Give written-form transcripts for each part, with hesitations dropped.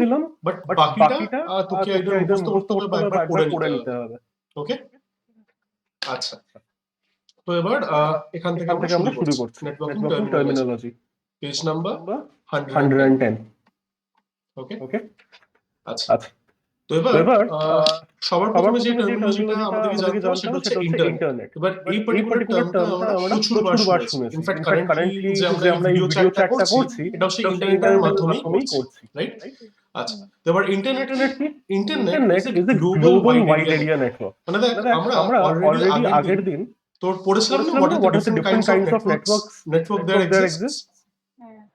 দিলাম, but but বাকিটা বাকিটা তোকে তোকে একদম একদম মুখস্থ মুখস্থ করতে হবে করতে বা হবে বা একবার একবার পড়ে পড়ে নিতে নিতে হবে। হবে। ওকে, আচ্ছা। তো এবার এখান থেকে এখান আমরা থেকে আমরা শুরু শুরু করছি করছি networking networking terminology, terminology, page number number 110। 110। ওকে, ওকে, আচ্ছা। আচ্ছা। তো তো এবার এবার সবার সবার প্রথমে যে প্রথমে যে টার্মিনোলজিটা টার্মিনোলজিটা আমাদেরকে আমাদেরকে জানতে হবে সেটা জানতে হচ্ছে হবে সেটা হচ্ছে ইন্টারনেট। ইন্টারনেট। এবার এই এই পার্টিকুলার পার্টিকুলার টার্মটা টার্মটা আমরা আমরা প্রচুরবার প্রচুরবার শুনেছি। শুনেছি। ইনফ্যাক্ট ইনফ্যাক্ট কারেন্টলি কারেন্টলি যে আমরা যে এই আমরা এই ভিডিও ভিডিও চ্যাটটা চ্যাটটা করছি করছি এটাও সেই এটাও সেই ইন্টারনেটের ইন্টারনেটের মাধ্যমেই মাধ্যমেই করছি, করছি, রাইট? রাইট? আচ্ছা, তো এবার ইন্টারনেট কি? ইন্টারনেট কি? Internet internet is a is a global global wide wide area area network. Network. মানে দেখ মানে দেখ আমরা আমরা অলরেডি অলরেডি আগের আগের দিন দিন তোর পড়েছিলাম না পড়েছিলাম হোয়াট না are the what are the different kinds different of kinds of networks networks there there exists. Exists.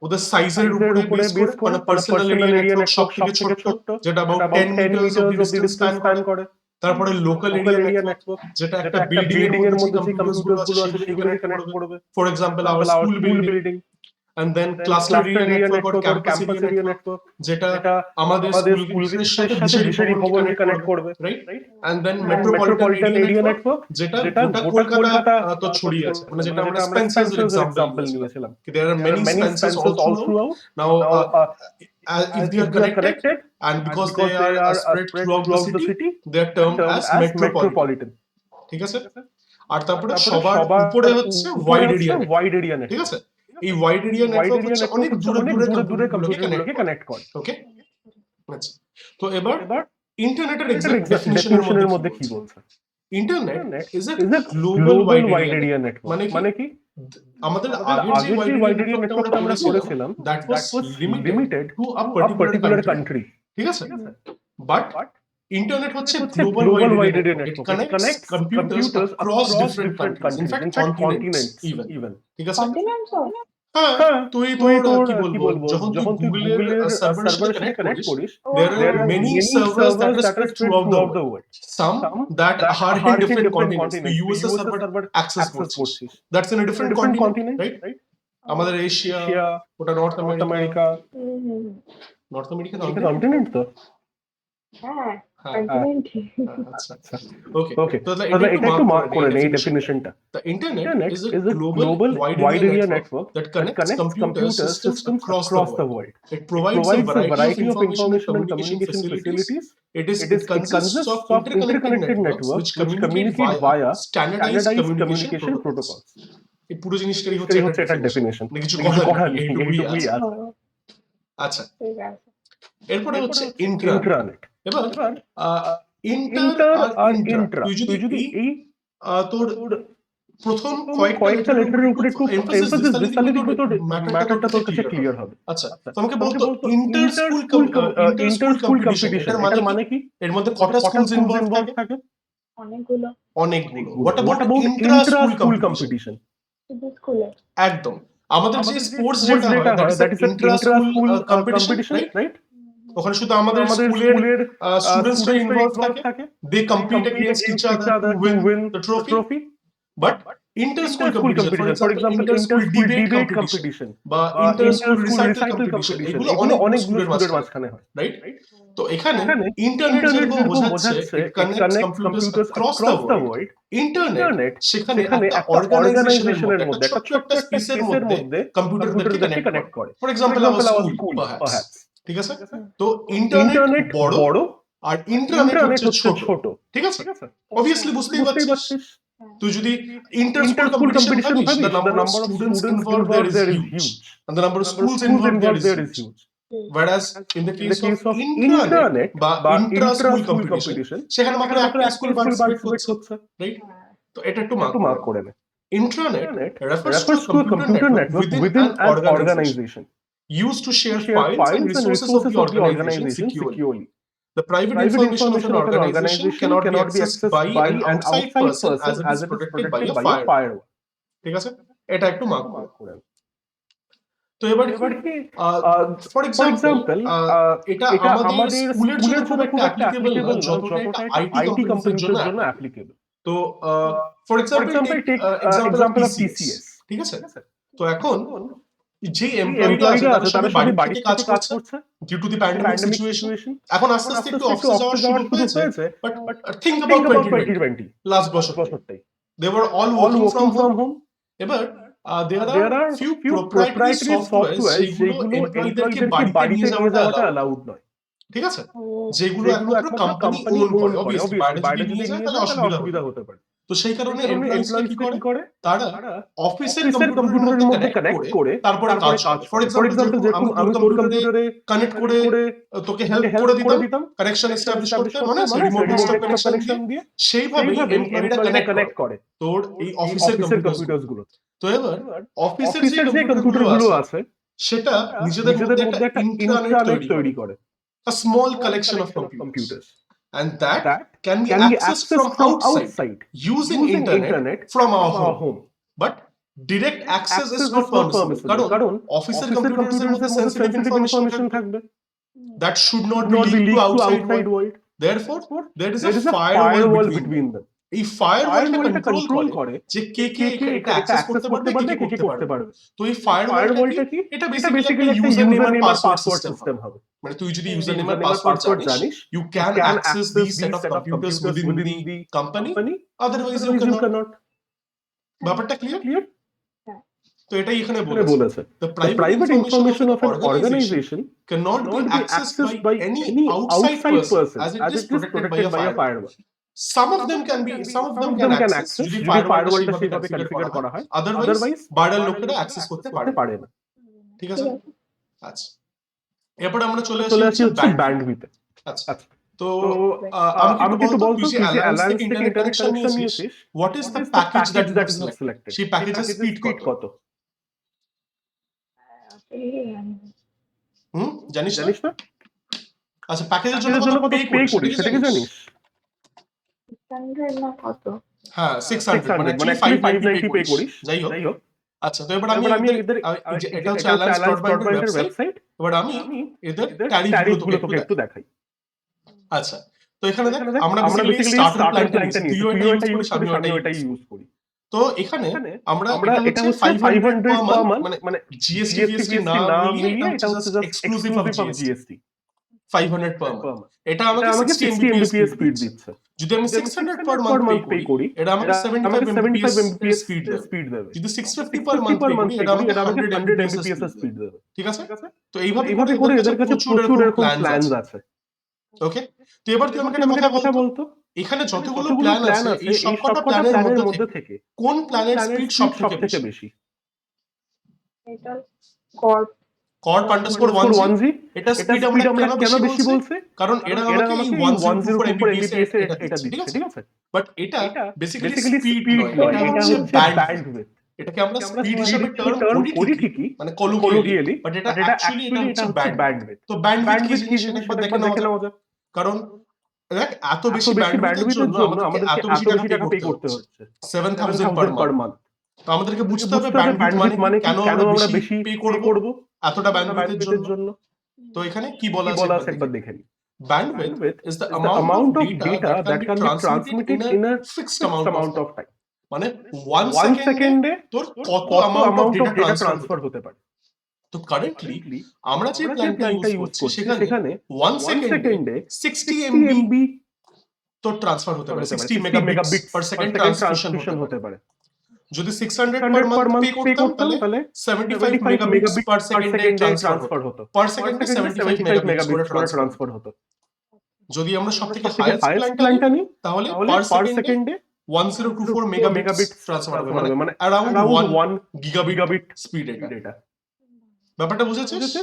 ওদের সাইজের সাইজের উপরে বেস করে, মানে পার্সোনাল এরিয়া নেটওয়ার্ক সব থেকে ছোট্ট যেটা about 10 metres of the distance span করে। তারপরে লোকাল এরিয়া নেটওয়ার্ক যেটা একটা বিল্ডিং এর মধ্যে যে কম্পিউটারস গুলো আছে সেগুলোকে কানেক্ট করবে। For example our school building. And then cluster area network or campus area network যেটা আমাদের স্কুলের সাথে দিশেরি ভবনকে কানেক্ট করবে, right? And then metropolitan area network যেটা গোটা কলকাতা তো ছড়িয়ে আছে, মানে যেটা আমরা Spencer's এক্সাম্পল নিয়েছিলাম। There are many Spencers all throughout. Now if they are connected and because they are spread throughout the city, they are termed as metropolitan. ঠিক আছে? আর তারপরে সবার উপরে হচ্ছে ওয়াইড এরিয়া নেটওয়ার্ক, ঠিক আছে? এই ওয়াইড এরিয়া নেটওয়ার্ক হচ্ছে অনেক দূরে দূরে কম্পিউটারগুলোকে কানেক্ট করে। ওকে, আচ্ছা। তো এবার ইন্টারনেটের এক্সাক্ট ডেফিনিশনের মধ্যে কি বলছে? Internet is a global wide area network. মানে কি? আমাদের আগের যে ওয়াইড এরিয়া নেটওয়ার্কটা আমরা করেছিলাম that was limited to a particular country, ঠিক আছে? বাট ইন্টারনেট হচ্ছে global wide area network. It connects computers across different countries, in fact continents even, ঠিক আছে? হ্যাঁ, তুই তোর কি বলবো, যখন তুই গুগলের সার্ভারের সাথে কানেক্ট করিস, there are many servers that are spread throughout the world. Some that are in different continents. তুই USA সার্ভার অ্যাক্সেস করছিস, that's in a different continent, right? আমাদের এশিয়া, ওটা north America. North America continent তো? হ্যাঁ, আচ্ছা, ওকে। তো এটা একটু মার্ক করে নে এই ডেফিনিশনটা। The internet is a global wide area network that connects computer systems across the world. It provides a variety of information and communication facilities. It consists of interconnected networks which communicate via standardized communication protocols. এই পুরো জিনিসটাই হচ্ছে এটা definition. কিছু করার নেই, এইটুকুই আছে। আচ্ছা, এরপরে হচ্ছে ইন্ট্রানেট। এবার ইন্টার আর ইন্ট্রা, তুই যদি এই তোর প্রথম কয়েকটা লেটারের উপরে একটু এমফাসিস দিস, তাহলে দেখবি তোর ম্যাটারটা তোর কাছে ক্লিয়ার হবে। আচ্ছা, তোমাকে বলতো ইন্টার স্কুল কম্পিটিশন, এটার মানে কি? এর মধ্যে কটা স্কুলস ইনভলভ থাকে? অনেকগুলো। What about intra school competition? একদম। আমাদের যে স্পোর্টস যেটা হয় that is intra school competition, right? ওখানে শুধু আমাদের স্কুলের স্টুডেন্টসরা ইনভলভ থাকে, they compete against each other to win the trophy. But inter school competition, for example inter school debate competition বা ইন্টার স্কুল রিসাইটাল কম্পিটিশন, এগুলো অনেকগুলো স্কুলের মাঝখানে হয়, রাইট? তো এখানে ইন্টারনেট যেরকম বোঝাচ্ছে it connects computers across the world, internet সেখানে একটা অর্গানাইজেশনের মধ্যে, একটা ছোট্ট একটা স্পেসের মধ্যে কম্পিউটারদেরকে কানেক্ট করে। For example our school perhaps, ঠিক আছে? তো ইন্টারনেট বড় আর ইন্ট্রানেট হচ্ছে ছোট, ঠিক আছে? অবভিয়াসলি বুঝতেই পারছিস, তুই যদি ইন্টার স্কুল কম্পিটিশন ভাবিস, the number of students involved there is huge and the number of schools involved there is huge. Whereas in the case of intranet বা intra school competition, সেখানে মাত্র একটা স্কুল পার্টিসিপেট করছে, right? তো এটা একটু mark করে নে। Intranet refers to a computer network within an organization used to share files and resources of the organization securely. The private information of an organization cannot be accessed by an outside person as it is protected by a firewall. ঠিক আছে? এটা একটু mark করে। তো এবার কি for example এটা আমাদের স্কুলের জন্য খুব একটা অ্যাপ্লিকেবল না যতটা এটা আইটি কোম্পানির জন্য অ্যাপ্লিকেবল। তো for example take example of TCS, ঠিক আছে? তো এখন যে এমপ্লয়িরা আছে তারা সবাই বাড়ি থেকে কাজ করছে due to the pandemic situation. এখন আস্তে আস্তে একটু অফিসে যাওয়া শুরু হয়েছে, বাট থিংক অ্যাবাউট 2020 লাস্ট বছরটাই, they were all working from home. এবার there are few proprietary software যেগুলো এমপ্লয়িদেরকে বাড়িতে নিয়ে যাওয়াটা অ্যালাউড নয়। ঠিক আছে, যেগুলো একমাত্র কোম্পানি ওন করে। অবভিয়াসলি বাইরে যদি নিয়ে যায় তাহলে অসুবিধা হতে পারে। তো সেই কারণে এমপ্লয়িজরা কি করে, তারা অফিসের কম্পিউটারের মধ্যে কানেক্ট করে তারপরে কাজ করে। ফর এক্সাম্পল যেরকম আমি তোর কম্পিউটারে কানেক্ট করে তোকে হেল্প করে দিতাম কানেকশন এস্টাবলিশ করতে, মানে রিমোট ডেস্কটপ কানেকশন দিয়ে, সেইভাবেই এমপ্লয়িরা কানেক্ট করে তোর এই অফিসের কম্পিউটারস গুলো। তো এবার অফিসের যে কম্পিউটারগুলো আছে সেটা নিজেদের মধ্যে একটা ইন্ট্রানেট তৈরি করে, a small collection of computers, and that can be accessed from outside using internet from our home. But direct access is not permissible, কারণ অফিসের কম্পিউটারসের মধ্যে sensitive information থাকবে that should not be leaked to outside world. Therefore there is a firewall between them. এই ফায়ারওয়ালটা control করে যে কে এটা access করতে পারবে, কে করতে পারবে। তো এই ফায়ারওয়ালটা কি, এটা বেসিক্যালি একটা ইউজার নেম আর পাসওয়ার্ড সিস্টেম হবে। মানে তুই যদি ইউজার নেম আর পাসওয়ার্ড জানিস, you can access this set of computers within the company, otherwise you can not. ব্যাপারটা ক্লিয়ার? তো এটাই এখানে বলেছে, the private information of an organization cannot be accessed by any outside person as it is protected by a firewall. Some of them can access যদি ফায়ারওয়ালটা সেভাবে configure করা হয়, otherwise বাইরের লোকেরা অ্যাক্সেস করতে পারে না। ঠিক আছে? আচ্ছা, এরপর আমরা চলে আসি হচ্ছে ব্যান্ডউইথে। আচ্ছা, তো আমাকে একটু বলতো তুই যে অ্যালায়েন্স থেকে ইন্টারনেট কানেকশন নিয়েছিস, what is the package that you have selected? সেই প্যাকেজের স্পিড কত? জানিস না? আচ্ছা, প্যাকেজের জন্য কত পে করিস সেটা কি জানিস? 600 না কত? হ্যাঁ 600, মানে 590 পে করিস। যাই হোক, আচ্ছা, তো এবার আমি এদের এটা হচ্ছে অ্যালায়েন্স ব্রডব্যান্ডের ওয়েবসাইট। এবার আমি এদের ট্যারিফগুলো তোকে একটু দেখাই। আচ্ছা, তো এখানে দেখ, আমরা বেসিক্যালি স্টার্টার প্ল্যানটা নিয়েছি, তুইও এটা ইউজ করিস, আমিও এটা ইউজ করি। তো এখানে আমরা এটা হচ্ছে 500 পার মান্থ, মানে জিএসটি ফিএসটি না মিলিয়ে এটা হচ্ছে just exclusive of GST 500 per month. এটা আমাকে 60 mbps স্পিড দিচ্ছে। যদি আমি 600 পার মান্থ পে করি, এটা আমাকে 75 mbps স্পিড দেবে। যদি 650 পার মান্থ পে করি, এটা আমাকে 100 mbps স্পিড দেবে। ঠিক আছে? তো এইভাবে করে এদের কাছে প্রচুর এরকম প্ল্যানস আছে। ওকে, তো এবার তুই আমাকে একটা কথা বলতো, এখানে যতগুলো প্ল্যান আছে এই সবকটা প্ল্যানের মধ্যে থেকে কোন প্ল্যানের স্পিড সবথেকে বেশি? এটা corp_1g, এটা স্পিড আমরা কেন বেশি বলছি? কারণ এরা আমাকে এই 104 mbps এটা দিচ্ছে, ঠিক আছে? বাট এটা বেসিক্যালি স্পিড নয়, এটা হচ্ছে ব্যান্ডউইথ। এটাকে আমরা স্পিড হিসেবে টার্ম করি ঠিকই, মানে কলোকিয়ালি, বাট এটা অ্যাকচুয়ালি এটা হচ্ছে ব্যান্ডউইথ। তো ব্যান্ডউইথ কি জিনিস সেটা দেখে নেওয়া যাক। কারণ দেখ, এত বেশি ব্যান্ডউইথের জন্য আমাদের এত বেশি টাকা পে করতে হচ্ছে, 7000 পার মান্থ। তো আমাদেরকে বুঝতে হবে ব্যান্ডউইথ মানে কেন আমরা বেশি পে করব এতটা ব্যান্ডউইথের জন্য। তো এখানে কি বলা আছে একবার দেখে নিই। Bandwidth is the amount of data that can be transmitted in a fixed amount of time. মানে 1 সেকেন্ডে তোর কত অ্যামাউন্ট অফ ডেটা ট্রান্সফার হতে পারে। তো কারেন্টলি আমরা যে প্ল্যানটা ইউজ করছি সেখানে 1 সেকেন্ডে 60 MB তোর ট্রান্সফার হতে পারে, 60 মেগাবিটস পার সেকেন্ড ট্রান্সমিশন হতে পারে। যদি 600 পার মান্থ পে করতাম তাহলে 75 মেগাবিটস পার সেকেন্ডে ট্রান্সফার হতো, পার সেকেন্ডে 75 মেগাবিটস করে ট্রান্সফার হতো। যদি আমরা সবথেকে হাইয়েস্ট প্ল্যানটা নিই তাহলে পার সেকেন্ডে 1024 মেগাবিটস ট্রান্সফার হবে, মানে अराउंड 1 গিগাবিট স্পিড এটা। ব্যাপারটা বুঝেছিস?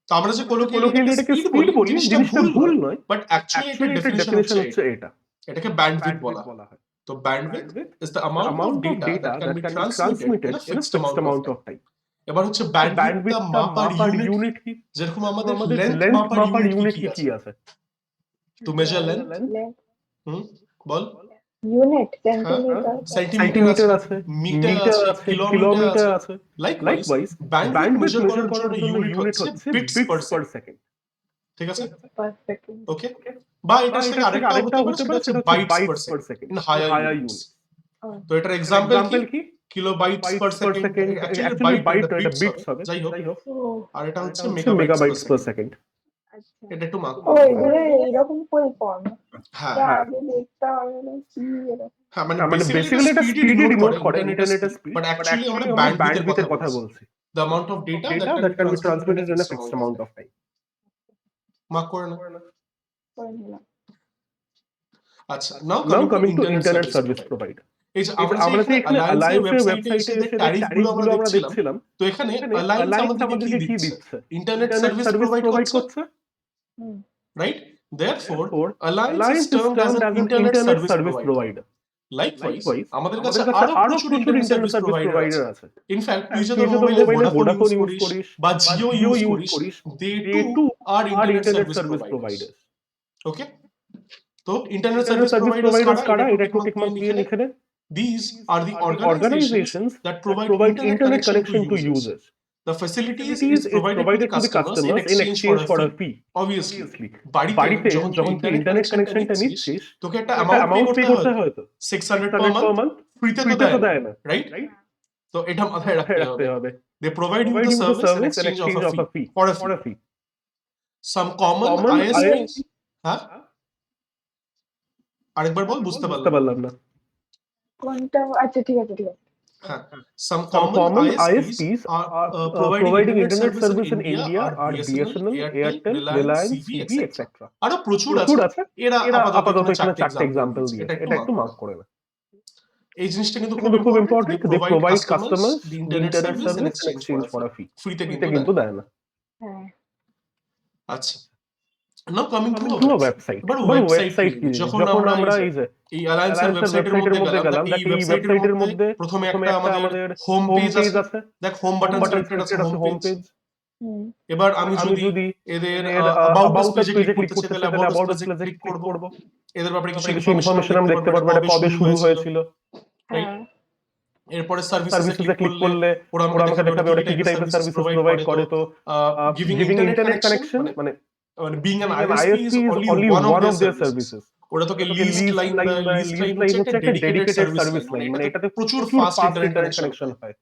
তো আমরা যে কলোকিয়ালি এটাকে স্পিড বলি, জিনিসটা ভুল নয়, বাট অ্যাকচুয়ালি এটার ডেফিনিশন হচ্ছে এটা। এটাকে ব্যান্ডউইথ বলা হয়। তো bandwidth is the amount of data that can be transmitted in a fixed amount of time. এবার হচ্ছে ব্যান্ডউইথ মাপার ইউনিট কি? যেরকম আমাদের লেন্থ মাপার ইউনিট কি আছে? To measure length, ball. Unit centimetre আছে, মিটার আছে, কিলোমিটার আছে। লাইকওয়াইজ ব্যান্ডউইথ মেজার করার জন্য ইউনিট হচ্ছে বিটস পার সেকেন্ড। ঠিক আছে? ওকে, বা এটা থেকে আরেকটা হতে পারে, সেটা bytes per second in higher units. তো এটার एग्जांपल কি? Kilobytes per second, actually byte এটা বিটস হবে। যাই হোক, আর এটা হচ্ছে মেগাবাইটস পার সেকেন্ড। এটা একটু মার্ক করো। এরকম ফুল ফর্ম। হ্যাঁ আগে দেখতে হবে কি এরকম। হ্যাঁ, মানে বেসিক্যালি এটা স্পিড ডিনোট করে ইন্টারনেটের স্পিড, বাট অ্যাকচুয়ালি আমরা ব্যান্ডউইথের কথা বলছি। The amount of data that can be transmitted in a fixed amount of time. Mark করে না। করে নিলাম। আচ্ছা, নাও Now coming to coming to internet internet service service provider. provider. এই যে এই যে আমরা যে এখানে অ্যালায়েন্সের ওয়েবসাইটে এসে যে ট্যারিফগুলো আমরা দেখছিলাম, তো এখানে অ্যালায়েন্স আমাদেরকে কি দিচ্ছে? ইন্টারনেট সার্ভিস প্রোভাইড করছে, হুম। Right? Therefore, Therefore, Alliance is Alliance is termed as termed an as an internet service service provider. provider. Likewise, Likewise, আমাদের আমাদের কাছে কাছে আরো আরো প্রচুর প্রচুর internet internet service service provider provider আছে। আছে। ইনফ্যাক্ট তুই তুই যদি যদি মোবাইলে মোবাইলে ভোডাফোন Vodafone ইউজ use করিস করিস বা বা জিও Jio ইউজ use করিস, করিস, they they too too are are internet internet service service providers. providers. ওকে, তো internet Internet service service providers providers কারা? কারা? এটা এটা একটু একটু টিক মার্ক টিক দিয়ে মার্ক লিখে দিয়ে নে। লিখে নে। These are the Organizations organizations that that provide provide internet connection to to users. users. The facilities Facilities is provided to the customers in exchange for a fee. Obviously, বাড়িতে যখন তুই internet কানেকশনটা নিচ্ছিস, তোকে একটা অ্যামাউন্ট পে করতে হয়, 600 per month, ফ্রিতে তো দেয় না, রাইট? তো এটা মাথায় রাখতে হবে। They provide you the service in exchange of a fee, for a fee. Some common ISPs, হ্যাঁ? আরেকবার বল, বুঝতে পারলাম না। কোনটা? আচ্ছা ঠিক আছে। হ্যাঁ, some Some common ISPs ISPs are are providing internet service service in India are BSNL, Airtel, Reliance, CV, etc. আরো প্রচুর প্রচুর আছে, আছে। এরা এরা আপাতত আপাতত এখানে এখানে 4টে চারটে এক্সাম্পল দিয়েছে, দিয়েছে, এটা একটু মার্ক করে করে না। এই জিনিসটা কিন্তু কিন্তু খুব important, they they provide customers customers the the internet internet service in service in exchange for a fee. ফ্রিতে ফ্রিতে কিন্তু কিন্তু দেয় না। দেয় না। হ্যাঁ। আচ্ছা, now coming to to a a website. Website. এবার এবার ওয়েবসাইট ওয়েবসাইট কি জিনিস? যখন যখন আমরা আমরা এই এই যে এই অ্যালায়েন্সের অ্যালায়েন্সের ওয়েবসাইটের মধ্যে গেলাম, দেখ এই ওয়েবসাইটের মধ্যে প্রথমে প্রথমে একটা একটা আমাদের আমাদের হোম হোম পেজ পেজ আছে, আছে, দেখ হোম বাটন সিলেক্টেড আছে, হোম পেজ। হুম। এবার আমি আমি যদি যদি এদের এর অ্যাবাউট আস about us পেজে পেজে ক্লিক করতে চাই, তাহলে অ্যাবাউট আস পেজে পেজে ক্লিক ক্লিক করব। করব। এদের ব্যাপারে কিছু কিছু ইনফরমেশন আমি দেখতে পারবো, এটা কবে শুরু হয়েছিল, রাইট? হ্যাঁ। এরপরে সার্ভিসেসে সার্ভিসেসে ক্লিক ক্লিক করলে ওরা ওরা আমাকে আমাকে দেখাবে দেখাবে ওরা ওরা কি কি টাইপের সার্ভিসেস প্রোভাইড প্রোভাইড করে। করে। তো giving giving internet internet connection, connection মানে being an an ISP is only one of their services. services. ওরা তোকে লিস্ট লাইন দেয়, লিস্ট লাইন হচ্ছে একটা ডেডিকেটেড সার্ভিস লাইন, মানে এটাতে প্রচুর ফাস্ট ইন্টারনেট কানেকশন হয়,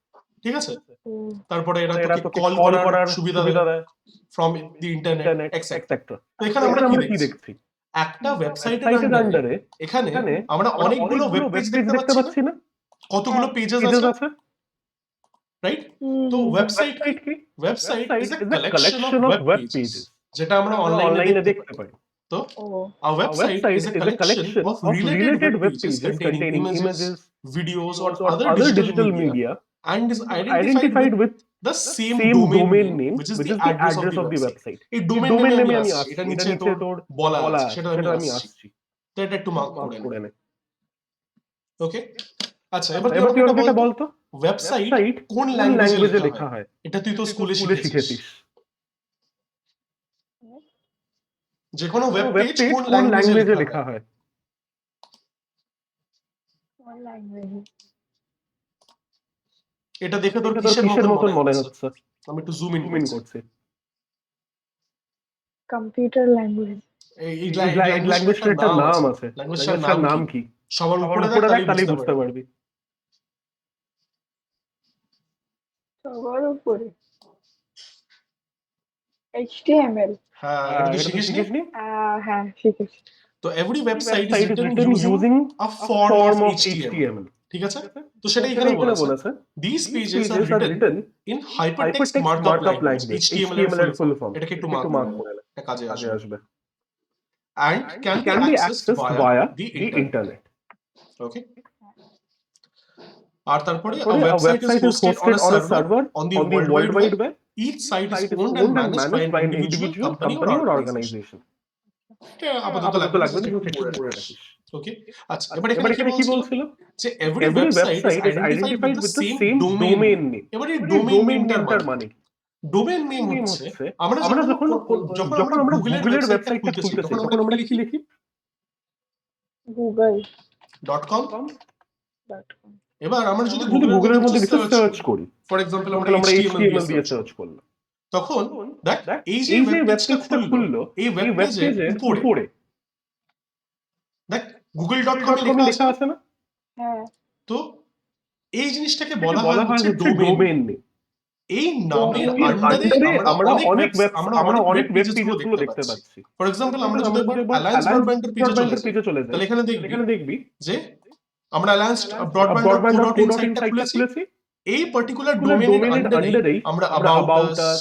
ঠিক আছে? হুম। তারপরে এরা এরা তোকে তোকে কল কল করার করার সুবিধা দেয় from the internet internet etcetera. Etcetera. তো এখানে আমরা কি দেখছি? একটা ওয়েবসাইটের ওয়েবসাইটের আন্ডারে আন্ডারে এখানে এখানে আমরা অনেকগুলো ওয়েব পেজ দেখতে পাচ্ছি না? কতগুলো পেজেস আছে, রাইট? তো ওয়েবসাইট কি? Website is a is a collection of collection of web web pages, pages যেটা আমরা আমরা অনলাইনে অনলাইনে দেখতে দেখতে পাই। পাই। তো ও a website is a collection of related web pages containing images, videos, or other digital media and is identified with the same domain name, which is the address of the website. এই domain নেমে আমি আসছি, এটা নিচে তোর বলা আছে, সেটা আমি আসছি। তো এটা একটু মার্ক করে নে, ওকে? আচ্ছা, এবার তুই আমাকে এটা বলতো, ওয়েবসাইট কোন ল্যাঙ্গুয়েজে লেখা হয়? এটা তুই তো স্কুলে শিখেছিস। যে কোনো ওয়েব পেজ কোন ল্যাঙ্গুয়েজে লেখা হয়? কোন ল্যাঙ্গুয়েজে? এটা দেখে তোর কিসের মতন মনে হচ্ছে? আমি একটু জুম ইন করছি। Computer language. এই ল্যাঙ্গুয়েজটার একটা নাম আছে, ল্যাঙ্গুয়েজটার নাম কি? সবার উপরে দেখ, তাহলেই বুঝতে পারবি। সবার উপরে HTML। হ্যাঁ, এটা তুই শিখিসনি? হ্যাঁ শিখেছি। তো every website is written using a form of HTML, ঠিক আছে? তো সেটা এখানে বলেছে, these pages are written in hypertext markup language, HTML এর ফুল ফর্ম। এটাকে একটু মার্ক করে নে, এটা কাজে আসবে। And can be accessed via the internet. Okay? আর তারপরে a website is hosted on a server on the World Wide Web. Each site is owned and managed by an individual company or organization. এটা আপাতত লাগবে না, একটু পড়ে রাখিস। ওকে? আচ্ছা, এবার এখানে কি বলছিল? যে every website is identified with the same domain name. এবার এই ডোমেইন নেমটার মানে কি? ডোমেইন নেম হচ্ছে আমরা যখন আমরা গুগলের ওয়েবসাইটটা খুলতেছি, তখন আমরা কি লিখি? google.com। এবার আমরা যদি গুগলের মধ্যে কিছু সার্চ করি, ফর এক্সাম্পল আমরা HTML দিয়ে সার্চ করলাম, তখন দেখ এই যে ওয়েবসাইটটা খুললো, এই ওয়েব পেজের উপরে দেখ google.com লেখা আছে না? হ্যাঁ। তো এই জিনিসটাকে বলা হয় হচ্ছে ডোমেইন নেম। এই নামের আন্ডারে আমরা অনেক ওয়েব পেজগুলো দেখতে পাচ্ছি। ফর এক্সাম্পল আমরা যদি অ্যালায়েন্স ব্রডব্যান্ডের পেজে চলে যাই, তাহলে এখানে দেখবি যে আমরা অ্যালায়েন্স ব্রডব্যান্ড.co.in সাইটটা খুলেছি। এই পার্টিকুলার ডোমেইনের আন্ডারেই আমরা অ্যাবাউট আস,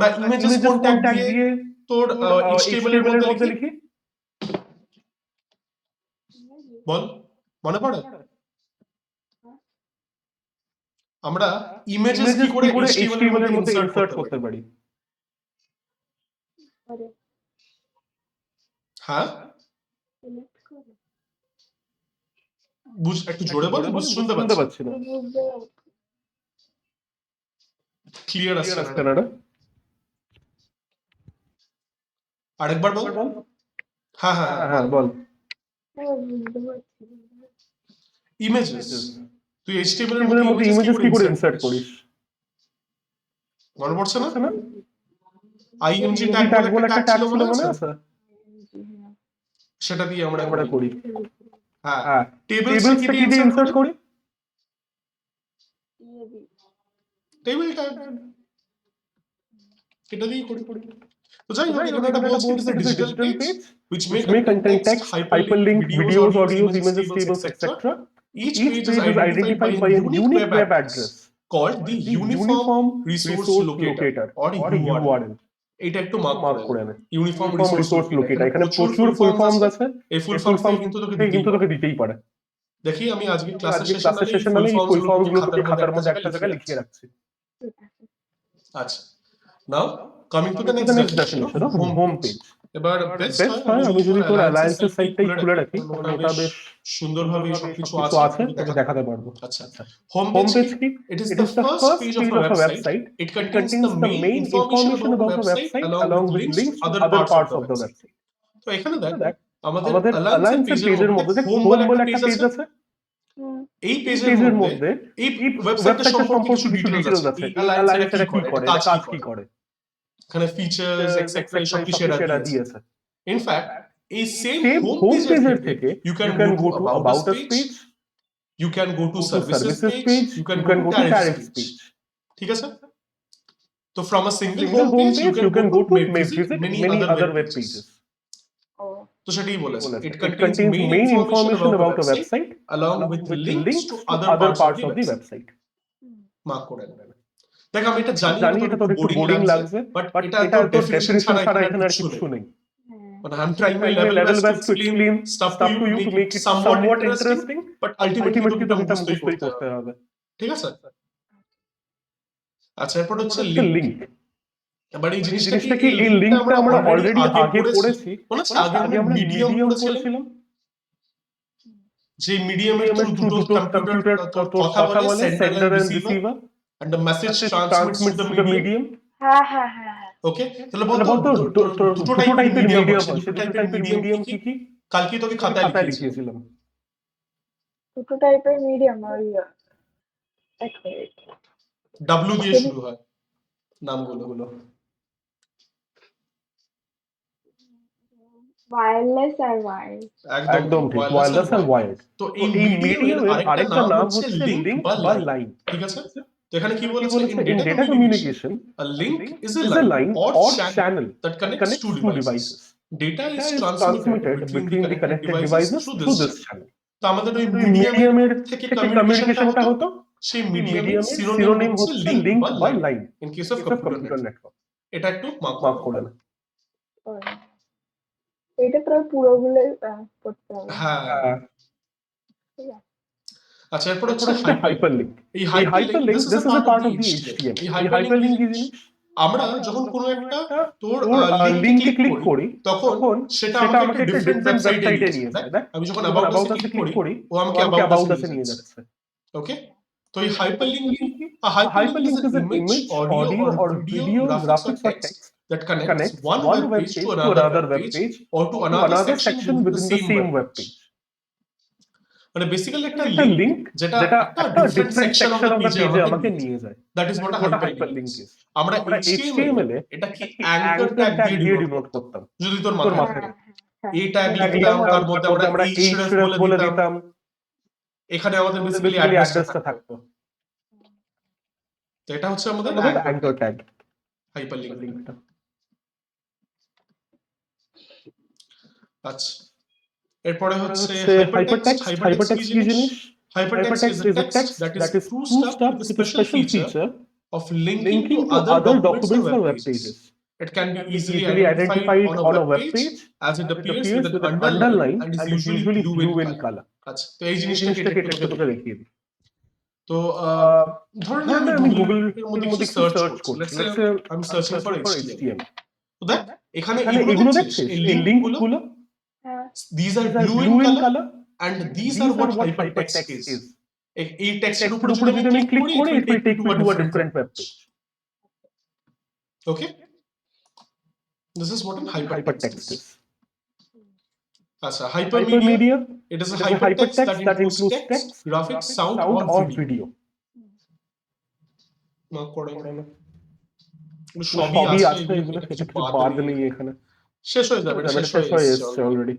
আমরা ইমেজেস কোন ট্যাগ দিয়ে তোর HTML এর মধ্যে লিখি বল মনে পড়ে আমরা ইমেজেস কি করে HTML এর মধ্যে ইনসার্ট করতে পারি আরে হ্যাঁ সিলেক্ট করে বুঝ একটু জোরে বল শুনতে পাচ্ছি না ক্লিয়ার আসছে আসছে না না আরেকবার বল হ্যাঁ হ্যাঁ হ্যাঁ বল বুঝতে পারছি ইমেজেস তুই HTML এর HTML এর মধ্যে মধ্যে ইমেজেস কি করে ইনসার্ট করিস মনে পড়ছে না? না IMG ট্যাগ ট্যাগ বলে বলে একটা একটা ট্যাগ ট্যাগ ছিল ছিল মনে মনে আছে? আছে? সেটা দিয়ে আমরা আমরা করি। করি। হ্যাঁ, হ্যাঁ টেবিলসটা টেবিলসটা কি কি দিয়ে ইনসার্ট ইনসার্ট করি? করি? টেবিল ট্যাগ এটা দিয়ে করি। তো যাই তো হোক যাই হোক, এখানে একটা বলছে it is a digital page which may which may contain contain text, text, hyperlink, videos, audios, images, tables, etc. Each Each page is identified by a unique web address called the Uniform Resource Locator or URL. এটা একটু mark mark করে করে নেন। নেন। Uniform uniform resource resource locator locator, এখানে প্রচুর ফুল forms আছে। এই ফুল এই ফুল ফর্ম ফর্ম কিন্তু তোকে কিন্তু দিতেই তোকে পারে। দিতেই পারে। দেখি আমি আজকে আজকে ক্লাসের ক্লাসের সেশন নালে এই ফুল ফর্ম গুলো তোকে খাতার মধ্যে একটা জায়গায় লিখে রাখছি। আচ্ছা, নাও coming to the The next next definition definition of of home home page. page. এবার বেস্ট বেস্ট হয় আমি যদি তোর অ্যালায়েন্সের অ্যালায়েন্সের সাইটটাই সাইটটাই খুলে খুলে রাখি, রাখি, কারণ ওটা বেশ সুন্দরভাবে সবকিছু সবকিছু আছে আছে তোকে দেখাতে পারবো। আচ্ছা, আচ্ছা হোম হোম পেজ পেজ কি? কি? It is It the is the first first page page of a of a website. website. It It contains contains the main information about the website along with links to other parts of the website. তো এখানে দেখ আমাদের আমাদের অ্যালায়েন্সের অ্যালায়েন্সের পেজের পেজের মধ্যে মধ্যে home home বলে বলে একটা একটা পেজ পেজ আছে। আছে। এই পেজের পেজের মধ্যে মধ্যে এই ওয়েবসাইটটা ওয়েবসাইটটা সম্পর্কে কিছু ডিটেইলস ডিটেইলস আছে। আছে। এই এই অ্যালায়েন্স অ্যালায়েন্স এটা এটা কি কি করে, করে, এটা কাজ কি কি করে, করে, এখানে ফিচার্স এক্সেট্রা সব কিছু এরা সেটা দিয়েছে। দিয়েছে। ইনফ্যাক্ট এই সেম সেম হোম হোম পেজের পেজের থেকে থেকে you you can can go go to to about us about us page, page, you can go to go to services services page, you can go to tariffs tariffs page. page. ঠিক আছে? তো from a single Single home page you can go to visit many many other other web web pages. pages. তো সেটাই বলেছে it It contains contains main information about a website website along with links to other parts of the website. Mark করে নেন। দেখ আমি এটা জানি জানি এটা এটা তোর তোর একটু একটু বোরিং বোরিং লাগছে, লাগছে, বাট বাট এটা এটা তোর তোর ডেফিনিশন ডেফিনিশন ছাড়া ছাড়া এখানে এখানে আর আর কিছু কিছু নেই। নেই। But I'm trying my My level level best to best to explain explain stuff stuff to you, make it somewhat interesting, but ultimately তোকে এটা মুখস্থই করতে হবে। হবে। ঠিক আছে? আচ্ছা, এরপর হচ্ছে হচ্ছে লিঙ্ক। লিংক। এবার এই জিনিসটা জিনিসটা কি কি এই লিংকটা আমরা অলরেডি আগে আগে পড়েছি। মনে আছে আগে আমরা মিডিয়াম পড়েছিলাম। যে মিডিয়ামের থ্রু দুটো কম্পিউটার তোর কথা বলে sender and receiver receiver and the message transmits to the medium. Medium. হ্যাঁ ওকে, তাহলে তাহলে বলতো বলতো দুটো টাইপের মিডিয়াম হয়, হয়, দুটো দুটো টাইপের টাইপের মিডিয়াম মিডিয়াম কি কি? কালকে তোকে খাতায় লিখিয়েছিলাম। দুটো টাইপের মিডিয়াম ওই এক মিনিট ডাব্লিউ দিয়ে শুরু হয় নামগুলো। ওয়্যারলেস আর ওয়্যার্ড। একদম ঠিক, ওয়্যারলেস আর ওয়্যার্ড। তো এই মিডিয়ামের আরেকটা নাম হচ্ছে লিংক লিংক বা বা লাইন। লাইন। ঠিক আছে? তো এখানে কি কি বলেছে বলেছে in in data data communication communication a link is a is a line line or or channel channel that connects connects two two devices. devices. Data is Data is transmitted between the connected devices through this channel. তো আমাদের ওই মিডিয়ামের থেকে কমিউনিকেশনটা হতো, সেই মিডিয়ামের synonym হচ্ছে link বা line in case of computer network. এটা একটু মার্ক করে না। এটা প্রায় পুরোগুলো পড়তে হবে। হ্যাঁ, আচ্ছা, এরপর হচ্ছে হাইপারলিংক। এই এই hyperlink this is a part of the HTML. এই এই হাইপারলিংক হাইপারলিংক কি কি জিনিস? জিনিস? আমরা যখন কোনো একটা তোর লিংকে ক্লিক করি করি তখন সেটা আমাকে একটা ডিফারেন্ট ওয়েবসাইটে নিয়ে যায়। আমি যখন যখন অ্যাবাউট about আস us-এ ক্লিক করি ও আমাকে আমাকে অ্যাবাউট about আস us-এ নিয়ে নিয়ে যাচ্ছে। যাচ্ছে। ওকে, তো এই হাইপারলিংক কি? Hyperlink is an image, image, audio or video, graphics or text that connects one web page to another web page or to another section within the same web page. মানে basically একটা link যেটা একটা different section of the পেজে আমাকে নিয়ে যায়। That is what a hyperlink is. আমরা HTML এ এটা কি অ্যাঙ্কর ট্যাগ দিয়ে ডিনোট করতাম। যদি তোর মাথায় থাকে এই ট্যাগ লিখতাম, তার মধ্যে আমরা href বলে দিতাম, এখানে আমাদের বেসিক্যালি অ্যাড্রেসটা থাকতো। তো এটা হচ্ছে আমাদের অ্যাঙ্কর ট্যাগ হাইপারলিংকটা। আচ্ছা, এরপরে হচ্ছে হাইপারটেক্সট। হাইপারটেক্সট কি জিনিস? Hypertext is a text that is spruced up with a special feature of linking to other documents or web pages. It can be easily identified on a web page as it appears with an underline and is usually blue in color. আচ্ছা, তো এই জিনিসটাকে একটু তোকে দেখিয়ে দিই। তো ধরুন আমি গুগল এর মধ্যে সার্চ করছি, let's say I am searching for HTML। তো দেখ এখানে এগুলো দেখছিস, এই লিংকগুলো, these are blue in color and these are what hypertext is. এই টেক্সটের উপর যদি আমি ক্লিক করি it will take me to a different web page. Okay, this is what an hypertext is. আচ্ছা, hypermedia, it is a hypertext that includes text, graphics, sound or video. Mark করে না। সবই আছে এগুলো, এটা কিছু কিছু বাদ নেই এখানে। শেষ হয়ে যাবে, এটা এটা শেষ হয়ে এসেছে এসছে অলরেডি।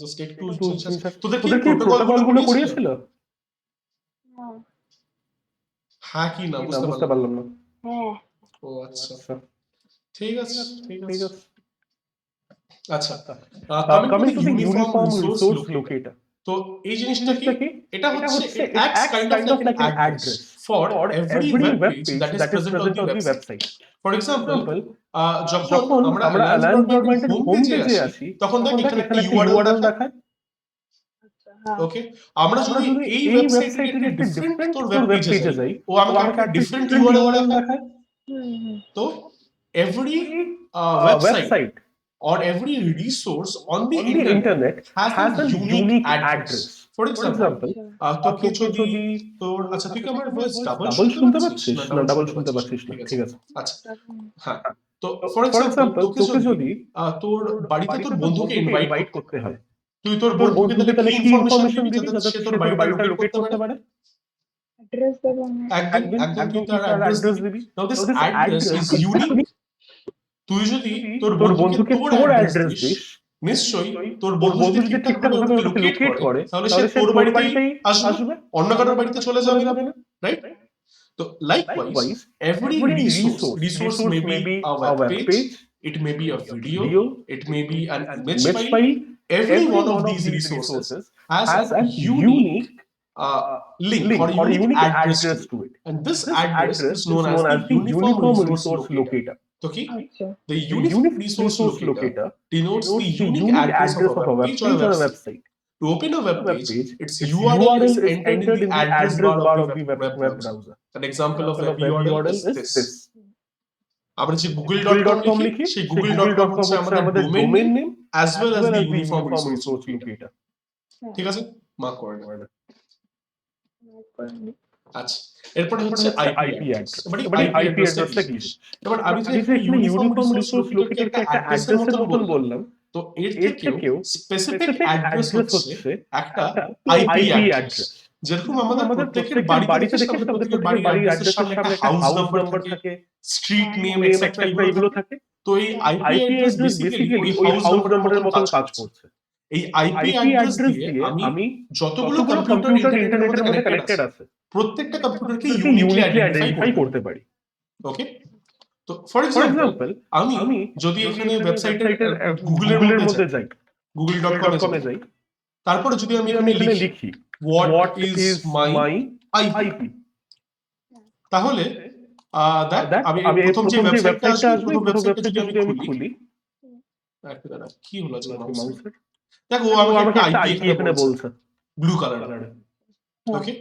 জাস্ট একটু তোদের তোদের কি প্রোটোকল গুলো করিয়েছিল? হ্যাঁ হ্যাঁ কি না বুঝতে বুঝতে পারলাম পারলাম না। হ্যাঁ ও আচ্ছা আচ্ছা, ঠিক আছে ঠিক ঠিক আছে আছে। আচ্ছা coming to the uniform uniform resource resource locator, locator, তো এই জিনিসটা কি? এটা হচ্ছে it it acts acts kind kind of of like an like an address address for for every every web web page page that is present on the website. For For example, example, যখন আমরা আমরা Alliance Alliance Broadband Broadband home home পেজে পেজে আসি, আসি, তখন দেখ তখন এখানে এখানে একটা একটা URL URL দেখায়। দেখায়। আচ্ছা হ্যাঁ ওকে, আমরা যদি এই ওয়েবসাইটের একটা ডিফারেন্ট তোর ওয়েব পেজে যাই, ও আমাকে একটা ডিফারেন্ট URL দেখায়। হুম তো every website website or every resource on the on the internet internet has a unique address. address. For For example, example, তোকে তোকে যদি যদি তোর আচ্ছা তুই কি আমার ভয়েস ডাবল ডাবল শুনতে শুনতে পাচ্ছিস পাচ্ছিস না না ডাবল শুনতে পাচ্ছিস না? ঠিক ঠিক আছে আছে। আচ্ছা তখন হ্যাঁ, তো ফর For এক্সাম্পল example, তোকে যদি তোর বাড়িতে তোর বন্ধুকে ইনভাইট করতে করতে হয়, তুই তোর তোর বন্ধুকে বন্ধুকে তাহলে কি ইনফরমেশন দিবি দিবি যাতে যাতে সে তোর বাড়িটা লোকেট করতে পারে? অ্যাড্রেস দেবো না একদম একদম তুই তার অ্যাড্রেস দিবি। নাও দিস অ্যাড্রেস ইজ ইউনিক। তুই যদি তোর বন্ধুকে তোর অ্যাড্রেস দিস, নিশ্চয়ই তোর বন্ধু যদি ঠিকঠাক ভাবে ওটাকে লোকেট করে তাহলে সে তোর বাড়িতেই আসবে, অন্য কারোর বাড়িতে চলে যাবে না, রাইট? তো likewise every resource may be a web page, it may be a video, it may be an image file. Every one of these resources has a unique link or unique address to it, and this address is known as the uniform resource locator. তো কি? আচ্ছা The uniform resource locator denotes the unique address of a web page or a website. To open a web page, its URL is entered in the address bar of the web browser. An example of web URL is this. আমরা যে google.com লিখি, সেই google.com হচ্ছে আমাদের domain name as well as the uniform resource locator. ঠিক আছে, mark করে নেবেন। আচ্ছা, এরপরে হচ্ছে IP অ্যাড্রেস। এবার IP অ্যাড্রেসটা কি? এবার আমি যে এখানে ইউনিফর্ম রিসোর্স লোকেটরকে একটা অ্যাড্রেসের মতন বললাম, তো এর থেকেও স্পেসিফিক অ্যাড্রেস হচ্ছে একটা IP অ্যাড্রেস। যেরকম আমাদের প্রত্যেকের বাড়িতে দেখিস আমাদের প্রত্যেকের বাড়ির অ্যাড্রেসের সামনে একটা হাউস নাম্বার থাকে, স্ট্রিট নেম এটসেট্রা এগুলো থাকে। তো এই IP অ্যাড্রেস বেসিক্যালি ওই হাউস নাম্বারের মতন কাজ করছে। এই IP অ্যাড্রেস দিয়ে আমি যতগুলো কম্পিউটার ইন্টারনেটের মধ্যে কানেক্টেড আছে প্রত্যেকটা কম্পিউটারকে ইউনিকলি আইডেন্টিফাই করতে পারি। ওকে, তো ফর এক্সাম্পল আমি যদি এখানে ওয়েবসাইটের গুগলের মধ্যে যাই, google.com এ যাই, তারপরে যদি আমি এখানে লিখি what is my IP, তাহলে দেখ আমি প্রথম যে ওয়েবসাইটটা আসবে প্রথম ওয়েবসাইটটা যদি আমি খুলি, একটু দাঁড়া, কি হলো আজকে মাউসের? দেখো ও আমাকে একটা IP এখানে বলছে ব্লু কালারে। ওকে,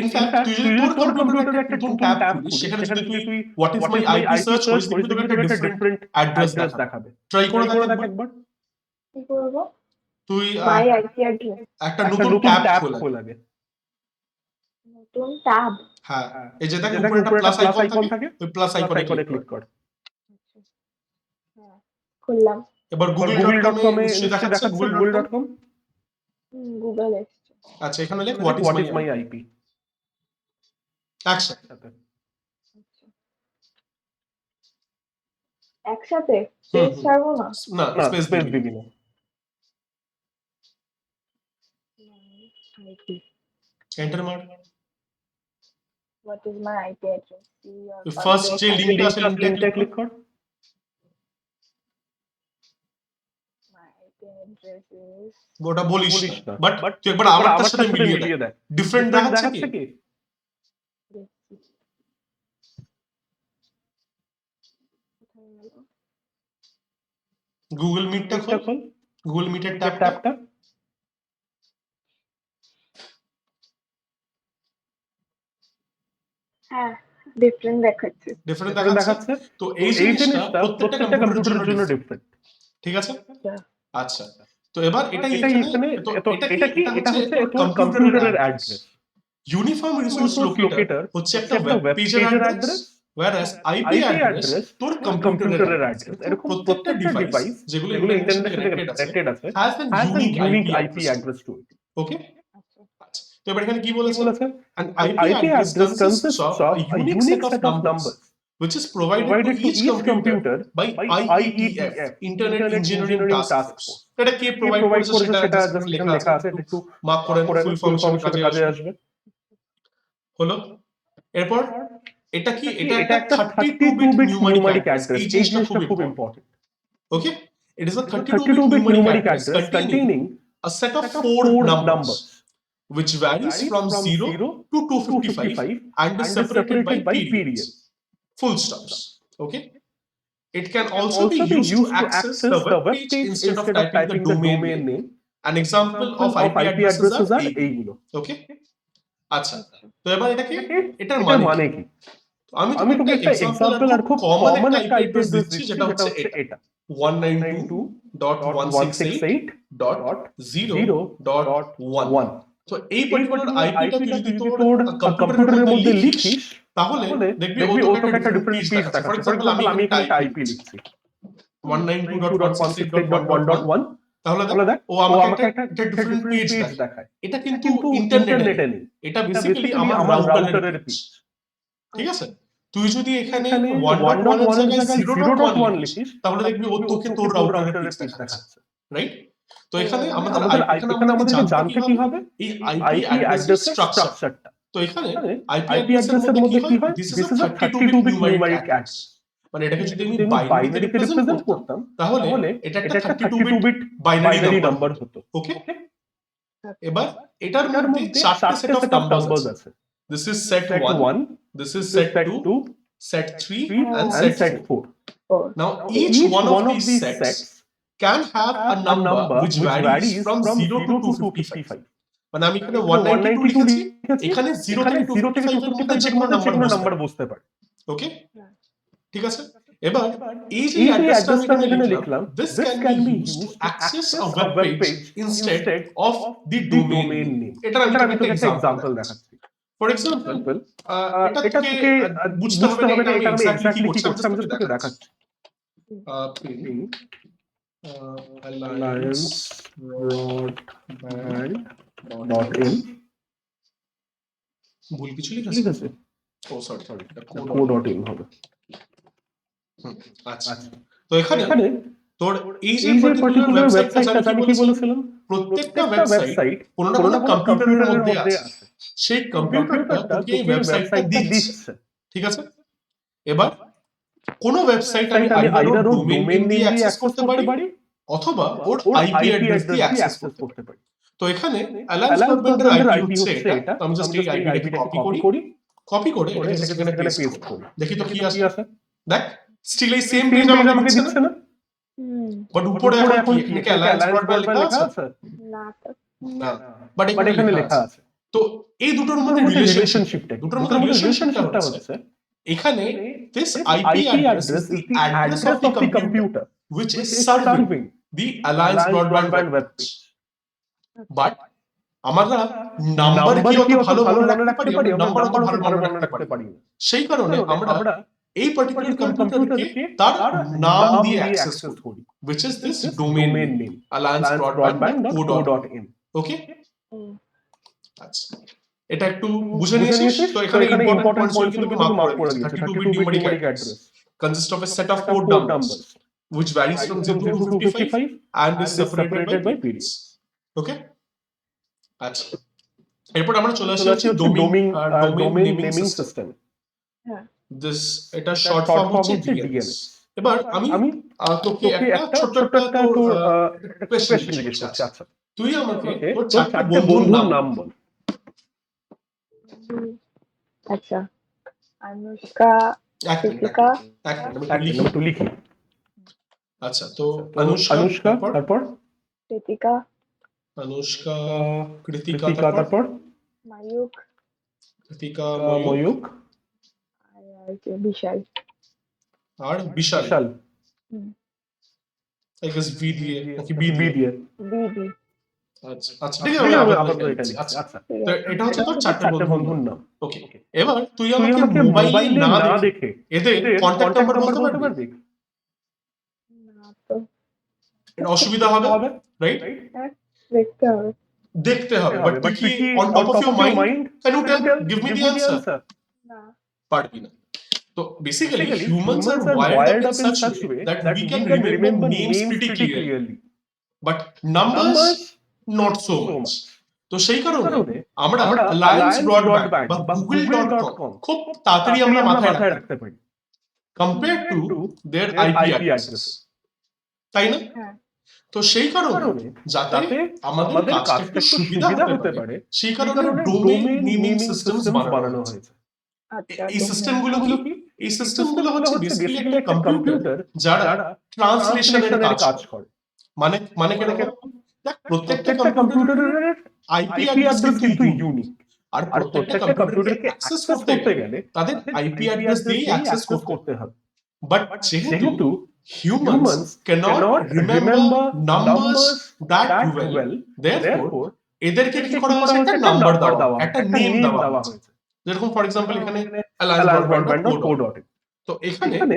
ইনফ্যাক্ট তুই যদি তোর কম্পিউটারে একটা নতুন ট্যাব খুলিস, সেখানে যদি তুই what is my IP search করিস, দেখবি তোকে একটা ডিফারেন্ট অ্যাড্রেস দেখাবে। ট্রাই করে দেখ একবার। কি করবো তুই মাই আইপি অ্যাড্রেস একটা নতুন ট্যাব খোলাবে, নতুন ট্যাব হ্যাঁ এই যে দেখ উপরে একটা প্লাস আইকন থাকে, ওই প্লাস আইকনে ক্লিক কর। হ্যাঁ খুললাম। এবার google.com এ নিশ্চয়ই দেখাচ্ছে google.com। গুগল এসছে। আচ্ছা, এখানে লেখ হোয়াট ইজ মাই IP। একসাথে একসাথে স্পেস ছাড়বো না? না, স্পেস দিবি না। আইপি এন্টার মার। What is my IP address? First যে লিংকটা আছে লিংকটা ক্লিক কর। মাই আইপি অ্যাড্রেস ইজ ওটা বলিস না, বাট তুই একবার আমারটার সাথে মিলিয়ে দেখ, ডিফারেন্ট দেখাচ্ছে কি? গুগল মিটটা খোল, গুগল মিটের ট্যাবটা। হ্যাঁ ডিফারেন্ট দেখাচ্ছে। তো এই জিনিসটা প্রত্যেকটা কম্পিউটারের জন্য ডিফারেন্ট, ঠিক আছে? আচ্ছা, তো এবার এটাই এখানে তো এটা কি? এটা হচ্ছে তোর কম্পিউটারের অ্যাড্রেস। ইউনিফর্ম রিসোর্স লোকেটর হচ্ছে একটা ওয়েব পেজের অ্যাড্রেস, whereas IP অ্যাড্রেস তোর কম্পিউটারের অ্যাড্রেস। এরকম প্রত্যেকটা ডিভাইস যেগুলো ইন্টারনেটের সাথে কানেক্টেড আছে has an unique IP address to it. ওকে, আচ্ছা, তো এবার এখানে কি বলেছে? An IP address consists of a unique set of numbers which is provided to each computer by IETF, Internet Engineering Task Force. এটা কে প্রোভাইড করেছে সেটা জাস্ট লেখা আছে, একটু মার্ক করে ফুল ফর্ম হিসেবে কাজে আসবে। হলো। এরপর এটা কি, এটা একটা 32-bit numeric address, এই জিনিসটা খুব important. Okay, it is a 32-bit numeric address containing a set of 4 numbers which varies from 0 to 255 and is separated by periods, full stops. Okay, it can also be used to access the web page instead of typing the domain name. An example of IP addresses are এইগুলো। Okay, আচ্ছা, তো এবার এটার মানে কি? আমি তোকে একটা এক্সাম্পল আর খুব কমন একটা IP অ্যাড্রেস দিচ্ছি, যেটা হচ্ছে এটা 192.168.0.1। তো এই পার্টিকুলার আইপিটা তুই যদি তোর কম্পিউটারের মধ্যে লিখিস তাহলে দেখবি ও তোকে একটা ডিফারেন্ট পেজ দেখাচ্ছে। ফর এক্সাম্পল আমি এখানে একটা আইপি লিখছি 192.168.1.1, তাহলে দেখ ও আমাকে একটা ডিফারেন্ট পেজ দেখায়। এটা কিন্তু ইন্টারনেটে নেই, এটা বেসিক্যালি আমার রাউটারের পেজ। ঠিক আছে, তুই যদি এখানে 1.1 এর জায়গায় 0.1 লিখিস তাহলে দেখবি ও তোকে তোর রাউটারের পেজ দেখাচ্ছে, রাইট? তো এখানে আমাদের জানতে কি হবে এই আইপি অ্যাড্রেসের স্ট্রাকচারটা। তো এখানে আইপি অ্যাড্রেসের মধ্যে কি হয়, this is a 32-bit numeric address, মানে এটাকে যদি আমি বাইনারিতে রিপ্রেজেন্ট করতাম তাহলে এটা একটা 32-bit বাইনারি নাম্বার হতো। ওকে, এবার এটার মধ্যে চারটি সেট অফ নাম্বারস আছে। This is set 1, this is set 2, set 3 and set 4. Now each one of these sets can have a number which varies from 0 to 255. মানে আমি এখানে 192 লিখেছি, এখানে 0 থেকে 255 এর মধ্যে যে কোনো নাম্বার বসতে পারে। ওকে, ঠিক আছে। এবার এই যে অ্যাড্রেসটা আমি এখানে লিখলাম, this can be used to access a web page instead of the domain name. এটা আমি একটা এক্সাম্পল দেখাচ্ছি। ফর এক্সাম্পল এটা তোকে বুঝতে হবে না এটা আমি এক্স্যাক্টলি কি করছি, আমি জাস্ট তোকে দেখাচ্ছি। alliancebroadband.in ভুল কিছু লিখেছে? ও সরি, এটা co.in হবে। আচ্ছা, তো এখানে তোর এই যে পার্টিকুলার ওয়েবসাইটটা আমি কি বলেছিলাম, প্রত্যেকটা ওয়েবসাইট কোনো না কোনো কম্পিউটারের মধ্যে আছে, সেই কম্পিউটারটা তোকে এই ওয়েবসাইটটা দিচ্ছে। ঠিক আছে, এবার কোন ওয়েবসাইট আমি আইদার ডোমেইন নেম দিয়ে অ্যাক্সেস করতে পারি অথবা ওর আইপি অ্যাড্রেস দিয়ে অ্যাক্সেস করতে পারি। তো এখানে অ্যালায়েন্স ব্রডব্যান্ডের আইপি হচ্ছে এটা। তো আমি জাস্ট এই আইপিটাকে কপি করে এটাকে এখানে পেস্ট করি। দেখি তো কি আসে। দেখ স্টিল এই সেম পেজ আমাকে দিচ্ছে না, বাট উপরে এখন কি এটাকে অ্যালায়েন্স ব্রডব্যান্ড লেখা আছে? না, বাট এখানে লেখা আছে। তো এই দুটোর মধ্যে রিলেশনশিপটা হচ্ছে এখানে this IP address is the address of the computer which is serving the Alliance Broadband web page. But আমরা নাম্বার কি অত ভালো মনে রাখতে পারি? নাম্বার অত ভালো মনে রাখতে পারি না। সেই কারণে আমরা এই পার্টিকুলার কম্পিউটারকে তার নাম দিয়ে অ্যাক্সেস করি, which is this domain name alliancebroadband.co.in. ওকে, আচ্ছা, এটা একটু বুঝে নিয়েছিস? তো এখানে ইম্পর্টেন্ট পয়েন্টগুলো মার্ক করে দিয়েছি। 32-bit numeric address consists of a set of 4 numbers which varies from 0 to 255 and is separated by periods. Okay, আচ্ছা, এরপর আমরা চলে আসি ডোমেইন নেমিং সিস্টেম। দিস এটা শর্ট ফর্ম হচ্ছে DNS। এবার আমি তোকে একটা ছোট একটা কোশ্চেন জিজ্ঞেস করছি। আচ্ছা, তুই আমাকে তোর চারটা বন্ধুর নাম বল। আচ্ছা, অনুষ্কা, কৃতিকা, একটু লিখি। আচ্ছা, তো অনুষ্কা, তারপর কৃতিকা, অনুষ্কা, কৃতিকা, তারপর ময়ূক, কৃতিকা, ময়ূক, আর বিশাল। আর বিশাল। I guess V দিয়ে নাকি B দিয়ে? আচ্ছা, ঠিক আছে, আমি আপাতত এটা লিখছি। আচ্ছা, তো এটা হচ্ছে তোর চারটা বন্ধুর নাম। ওকে, এবার তুই আমাকে মোবাইলে না দেখে এদের কন্টাক্ট নাম্বার বলতে পারবি? না তো, এটা অসুবিধা হবে, রাইট? দেখতে হবে, বাট তুই কি on top of your mind can you tell, give me the answer? না, পারবি না। তো basically humans are wired up in such way that we can remember names pretty clearly, but numbers not so much. তো সেই কারণে আমরা Alliance Broadband বা google.com খুব তাড়াতাড়ি আমরা মাথায় রাখতে পারি compared to their IP addresses, তাই না? হ্যাঁ। তো সেই কারণে যাতে আমাদের কাজটা একটু সুবিধা হতে পারে সেই কারণে ডোমেইন নেমিং সিস্টেমস বানানো হয়েছে। আচ্ছা, এই domain. সিস্টেমগুলো কি? এই সিস্টেমগুলো হচ্ছে বেসিক্যালি একটা কম্পিউটার যারা ট্রান্সলেশনের কাজ করে। মানে কেন? দেখ, প্রত্যেকটা কম্পিউটারের আইপি অ্যাড্রেস কিন্তু ইউনিক, আর প্রত্যেকটা কম্পিউটারকে অ্যাক্সেস করতে গেলে তাদের আইপি অ্যাড্রেস দিয়েই অ্যাক্সেস করতে হবে। বাট যেহেতু humans cannot remember numbers that well, therefore এদেরকে কি করা হয়েছে? একটা নাম্বার দেওয়া, একটা নেম দেওয়া হয়েছে। যেরকম ফর এক্সাম্পল এখানে alliancebroadband.co.in, তো এখানে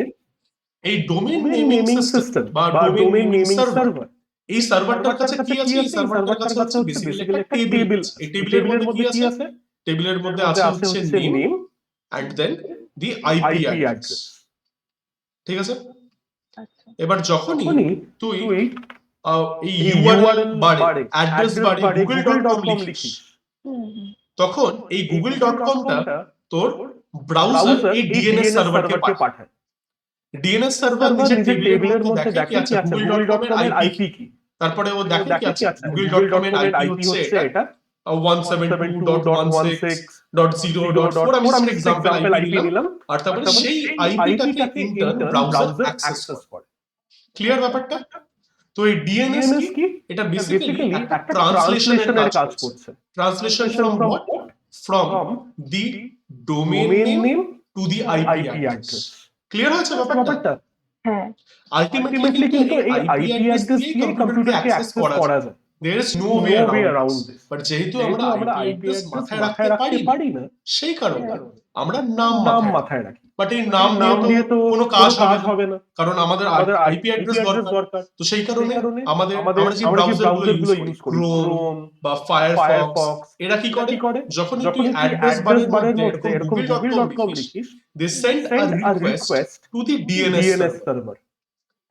এই ডোমেইন নেমিং সিস্টেম বা ডোমেইন নেমিং সার্ভার, এই সার্ভারটার কাছে কি আছে? এই সার্ভারটার কাছে হচ্ছে বেসিক্যালি একটা টেবিল। এই টেবিলের মধ্যে কি আছে? টেবিলের মধ্যে আছে হচ্ছে name and then the IP address, ঠিক আছে? আচ্ছা। এবার যখনই তুই এই ইউআরএল বারে অ্যাড্রেস বারে google.com লিখিস, তখন এই google.com-টা তোর ব্রাউজার এই ডিএনএস সার্ভারকে পাঠায়। ডিএনএস সার্ভার নিজের টেবিলের মধ্যে দেখে কি আছে google.com এর আইপি কি, তারপরে ও দেখে কি আছে google.com এর আইপি হচ্ছে এটা 172.168.0.4, আমি একটা এক্সাম্পল আইপি নিলাম, আর তারপরে সেই আইপিটাকে ইন্টার্ন ব্রাউজার অ্যাক্সেস করে। ক্লিয়ার ব্যাপারটা? তো এই ডিএনএস কি? এটা বেসিক্যালি একটা ট্রান্সলেশনের কাজ করছে। Translation from what? From the domain name to the IP address. Clear হয়েছে ব্যাপারটা? হ্যাঁ। আলটিমেটলি কিন্তু এই আইপি অ্যাড্রেস দিয়ে কম্পিউটারকে অ্যাক্সেস করা যায়। There is no way around this. But যেহেতু আমরা আইপি অ্যাড্রেস মাথায় রাখতে পারি না, সেই কারণে আমরা নাম মাথায় রাখি। বাট এই নাম দিয়ে তো কোনো কাজ হবে না, কারণ আমাদের আইপি অ্যাড্রেস দরকার। তো সেই কারণে আমরা যে ব্রাউজারগুলো ইউজ করি, ক্রোম বা ফায়ারফক্স, এরা কি করে? যখন তুই অ্যাড্রেস বারের মধ্যে এরকম google.com লিখিস, they send a request to the DNS server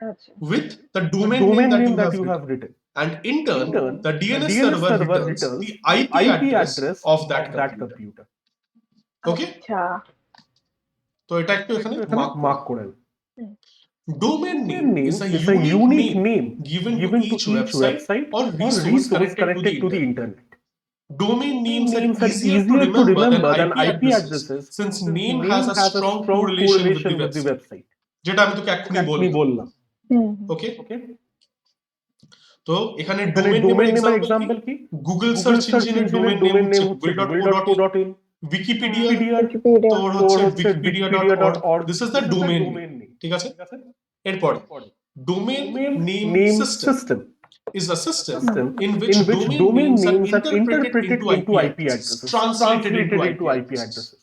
আচ্ছা। with the domain name that you have written. And in turn, the DNS server returns the IP address of that computer. Okay? আচ্ছা। তো এটা একটু এখানে mark করে নেন। হুম। Domain name is a unique name given to each website or resource connected to the internet. Domain names are easier to remember than IP addresses since name has a strong correlation with the website. যেটা আমি তোকে এক্ষুনি বললাম। ওকে? তো এখানে domain নেমের example কি? Google search ইঞ্জিনের domain name হচ্ছে google.co.in, উইকিপিডিয়া তোর হচ্ছে wikipedia.org, this is the domain name, ঠিক আছে? এরপর domain name system is a system in which domain names are interpreted into IP addresses, translated into IP addresses.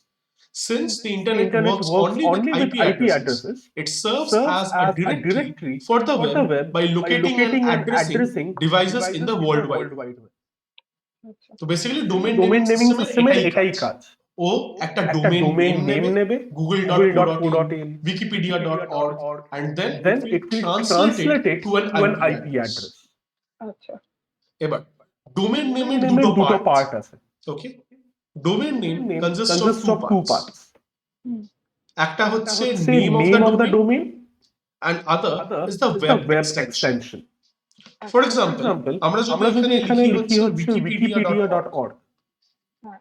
Since the internet works only with IP addresses, it serves as a directory for the web by locating and addressing devices in the World Wide Web. তো basically domain naming সিস্টেমের এটাই কাজ। ও একটা domain name নেবে google.co.in, wikipedia.org, and then it will translate it to an IP address. আচ্ছা। এবার domain নেমের দুটো part আছে। Okay? Domain name consists of two parts. একটা হচ্ছে name of the domain and other is the web extension. For example, আমরা যদি এখানে লিখি হচ্ছে wikipedia.org,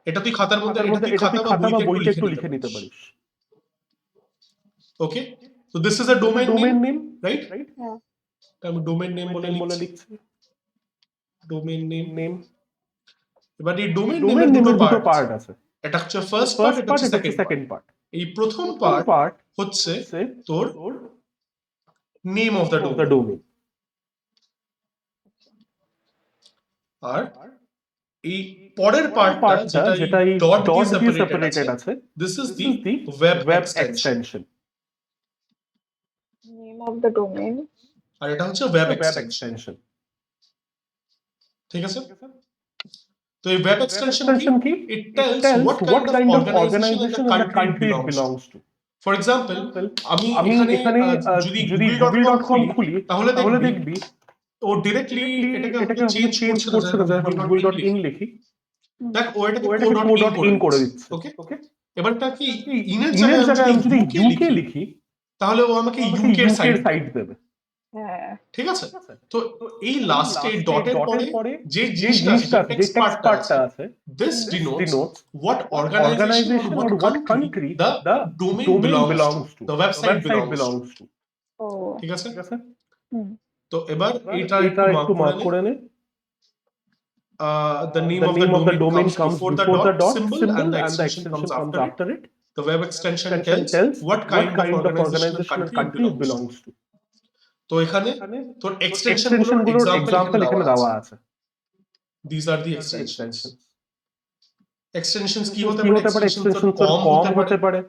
এটা তুই খাতার মধ্যে খাতা বা বইতে একটু লিখে নিতে পারিস। ওকে? So this is a domain name, right? হ্যাঁ। আমি ডোমেইন নেম বলে লিখছি। Domain name. এবার এই ডোমেইন নেমের দুটো পার্ট আছে। এটা হচ্ছে ফার্স্ট পার্ট, এটা হচ্ছে সেকেন্ড পার্ট। এই প্রথম পার্ট হচ্ছে তোর নেম অফ দ্য ডোমেইন, আর এই পরের পার্টটা যেটা এই ডট দিয়ে সেপারেটেড আছে, this is the web extension. Name of the domain, আর এটা হচ্ছে ওয়েব এক্সটেনশন, ঠিক আছে? তো এই ওয়েব এক্সটেনশন কি? It tells what kind of organization the country it belongs to. For example আমি আমি এখানে এখানে যদি যদি google.com google.com খুলি তাহলে তাহলে দেখবি দেখবি ও ডিরেক্টলি এটাকে এটাকে চেঞ্জ চেঞ্জ করছে না করছে না, যখন যখন google.in google.in লিখি দেখ ও এটাকে ও এটাকে co.in co.in করে করে দিচ্ছে দিচ্ছে। ওকে ওকে, এবারটা কি ইনের ইনের জায়গায় জায়গায় আমি যদি UK UK লিখি তাহলে ও আমাকে আমাকে UK এর UK সাইড এর সাইড দেবে। হ্যাঁ ঠিক আছে ঠিক আছে? তো এই লাস্টে ডটের পরে যে যে জিনিসটা আছে জিনিসটা যে আছে, যে টেক্সট টেক্সট পার্টটা পার্টটা আছে আছে, this this denotes denotes what organization organization or or what what country country the the domain domain belongs belongs to to, the the website website belongs to belongs to। ও ঠিক আছে ঠিক আছে, হুম তো এবার এটা এটা একটু মার্ক করে নে। the name The of name of the domain comes comes before the dot symbol and the extension comes after it. it. The web extension Extension tells what kind of of organization or organization or country it country it belongs to. belongs to। তো এখানে তোর extension extension গুলোর গুলোর example example এখানে দেওয়া আছে। these are the extensions extensions কি কি হতে হতে পারে? এক্সটেনশন তোর কম হতে পারে,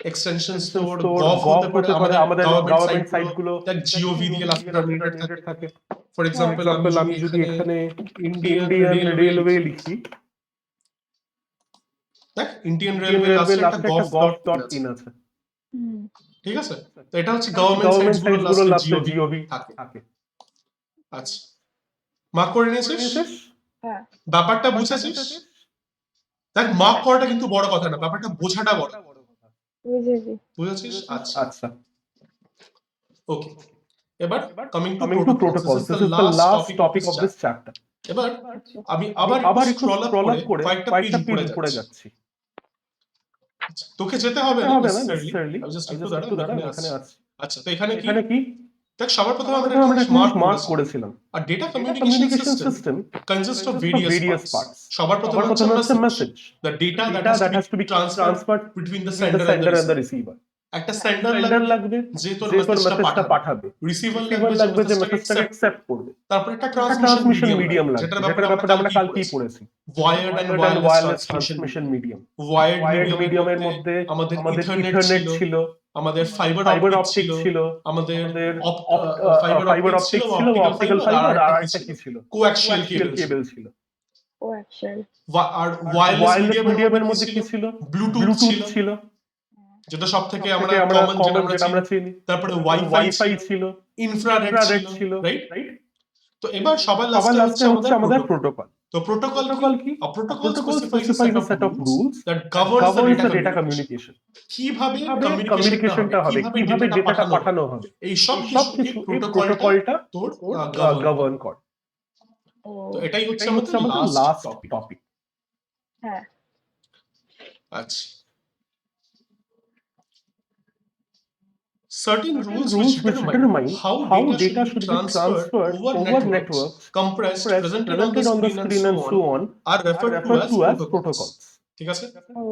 extensions তোর গভ gov হতে পারে আমাদের গভর্নমেন্ট গভর্নমেন্ট সাইট সাইট গুলো দেখ gov দিয়ে লাস্ট টার্মিনেটেড থাকে ফর এক্সাম্পল আমি যদি এখানে ইন্ডিয়ান ইন্ডিয়ান রেলওয়ে লিখি, দেখ ইন্ডিয়ান ইন্ডিয়ান রেলওয়ে রেলওয়ে লাস্টে একটা লাস্টে একটা gov.in gov.in আছে আছে। হুম ঠিক আছে তো এটা হচ্ছে গভর্নমেন্ট গভর্নমেন্ট সাইটস সাইট গুলোর গুলো লাস্টে লাস্টে gov gov থাকে থাকে। আচ্ছা মার্ক করে নিয়েছিস হ্যাঁ ব্যাপারটা বুঝেছিস দেখ মার্ক করাটা কিন্তু বড় কথা না ব্যাপারটা বোঝাটা বড় বুঝেছি বুঝেছিস আচ্ছা আচ্ছা, ওকে এবার coming to coming to protocols protocols, this is the last topic of this chapter। এবার আচ্ছা আমি আবার আবার একটু স্ক্রল scroll আপ up করে কয়েকটা পেজ পেজ উপরে উপরে যাচ্ছি যাচ্ছি। তোকে যেতে হবে না হবে না নেসেসারিলি necessarily, আমি জাস্ট আমি একটু just একটু দাঁড়া দাঁড়া, এখানে এখানে আসছি আছি। আচ্ছা তো এখানে কি এখানে কি? দেখ সবার প্রথমে আমরা আমরা একটা একটা মার্ক মার্ক করেছিলাম করেছিলাম। আর data Data communication communication system system consist of consists of various various parts parts। সবার সবার প্রথমে প্রথমে হচ্ছে হচ্ছে message message, the data data that that has to be transferred between the between the sender sender and and the the receiver। একটা sender sender লাগবে লাগবে যে তোর যে তোর মেসেজটা মেসেজটা পাঠাবে পাঠাবে, রিসিভার রিসিভার লাগবে যে লাগবে যে মেসেজটাকে মেসেজটাকে অ্যাকসেপ্ট অ্যাকসেপ্ট করবে। তারপর একটা একটা ট্রান্সমিশন ট্রান্সমিশন মিডিয়াম মিডিয়াম লাগবে লাগবে, যেটার যেটার ব্যাপারে ব্যাপারে আমরা আমরা কালকেই কালকেই পড়েছি পড়েছি। Wired and wired wireless wireless transmission transmission medium medium. Wired wired মিডিয়ামের মিডিয়ামের মধ্যে মধ্যে আমাদের আমাদের ইথারনেট ইথারনেট ছিল ছিল, আমাদের ফাইবার ফাইবার অপটিক অপটিক ছিল ছিল, আমাদের আমাদের ফাইবার ফাইবার অপটিক ছিল অপটিক ছিল, অপটিক্যাল অপটিক্যাল ফাইবার ফাইবার, আর আর একটা একটা কি কি ছিল ছিল? কোঅ্যাক্সিয়াল কোঅ্যাক্সিয়াল কেবল কেবল ছিল। ও অ্যাকচুয়ালি আর ওয়্যারলেস ওয়্যারলেস মিডিয়ামের মিডিয়ামের মধ্যে কি ছিল ব্লুটুথ ব্লুটুথ ছিল ছিল, যেটা সব থেকে আমরা আমরা কমন যেটা আমরা যেটা আমরা চিনি চিনি। তারপরে ওয়াইফাই ওয়াইফাই ছিল ছিল, ইনফ্রারেড ইনফ্রারেড ছিল ছিল, রাইট রাইট? তো এবার সবার সবার লাস্টে লাস্টে হচ্ছে আমাদের প্রোটোকল প্রোটোকল। তো প্রোটোকল প্রোটোকল কি? A protocol protocol specifies specifies a a set of rules that that governs governs the the data data communication communication। কিভাবে কিভাবে কমিউনিকেশনটা কমিউনিকেশনটা হবে হবে, কিভাবে কিভাবে ডেটাটা ডেটাটা পাঠানো হবে পাঠানো হবে, এই সব এই কিছু সব কিছু এই প্রোটোকলটা প্রোটোকলটা তোর তোর গভর্ন গভর্ন করে। ও তো এটাই হচ্ছে এটাই হচ্ছে আমাদের আমাদের লাস্ট লাস্ট টপিক টপিক। হ্যাঁ আচ্ছা certain rules Rules which which determine determine how how data should be transferred over networks compressed presented on the screen and so on are referred to as protocols ঠিক আছে ও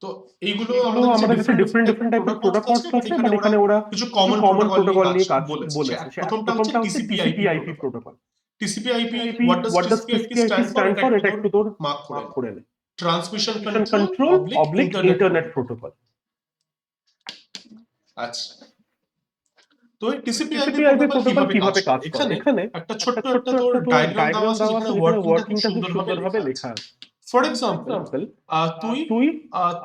তো এইগুলো এগুলো আমাদের কাছে আমাদের কাছে ডিফারেন্ট ডিফারেন্ট ডিফারেন্ট টাইপের প্রোটোকলস প্রোটোকলস আছে আছে, বাট বাট এখানে ওরা কিছু কমন কমন প্রোটোকল প্রোটোকল নিয়ে নিয়ে কাজ কাজ বলেছে বলেছে। প্রথমটা হচ্ছে TCP/IP TCP/IP protocol protocol. TCP/IP TCP, what does what does TCP/IP TCP/IP stand for stand for? এটা এটা একটু একটু তোর তোর মার্ক মার্ক করে করে নে। Transmission Transmission control control oblique oblique internet internet protocol। আচ্ছা তো এই TCP/IP TCP/IP প্রোটোকল প্রোটোকল কিভাবে কাজ কিভাবে করে কাজ করে? এখানে এখানে একটা ছোট্ট একটা একটা তোর ডায়াগ্রাম দেওয়া আছে যেখানে ওয়ার্কিংটা খুব সুন্দরভাবে লেখা আছে ফর এক্সাম্পল এক্সাম্পল তুই তুই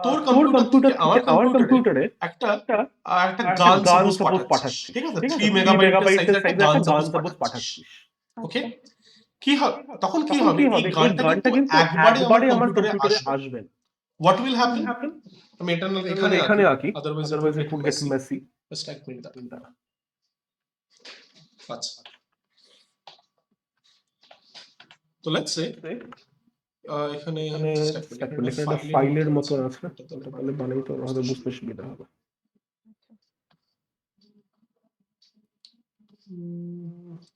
তোর তোর কম্পিউটার থেকে কম্পিউটার আমার থেকে আমার কম্পিউটারে কম্পিউটারে একটা একটা একটা একটা গান গান সাপোজ সাপোজ পাঠাচ্ছিস পাঠাচ্ছিস, ঠিক আছে 3 3 মেগাবাইটের মেগাবাইটের সাইজের একটা সাইজের গান একটা গান সাপোজ সাপোজ পাঠাচ্ছিস পাঠাচ্ছিস। ওকে আচ্ছা কি হবে তখন কি তখন হবে কি এই হবে? এই গানটা গানটা কিন্তু কিন্তু একবারে আমার একবারে আমার কম্পিউটারে কম্পিউটারে আসবে আসবে। What will happen happen? আমি এটা এখানে এখানে আঁকি, otherwise otherwise it it will would get get messy messy। Just এক মিনিট আচ্ছা তো লেটস সে এখানে এখানে একটা ফাইলের মতো আছে, ওটা তাহলে বানাইতে হবে, বুঝতে সুবিধা হবে।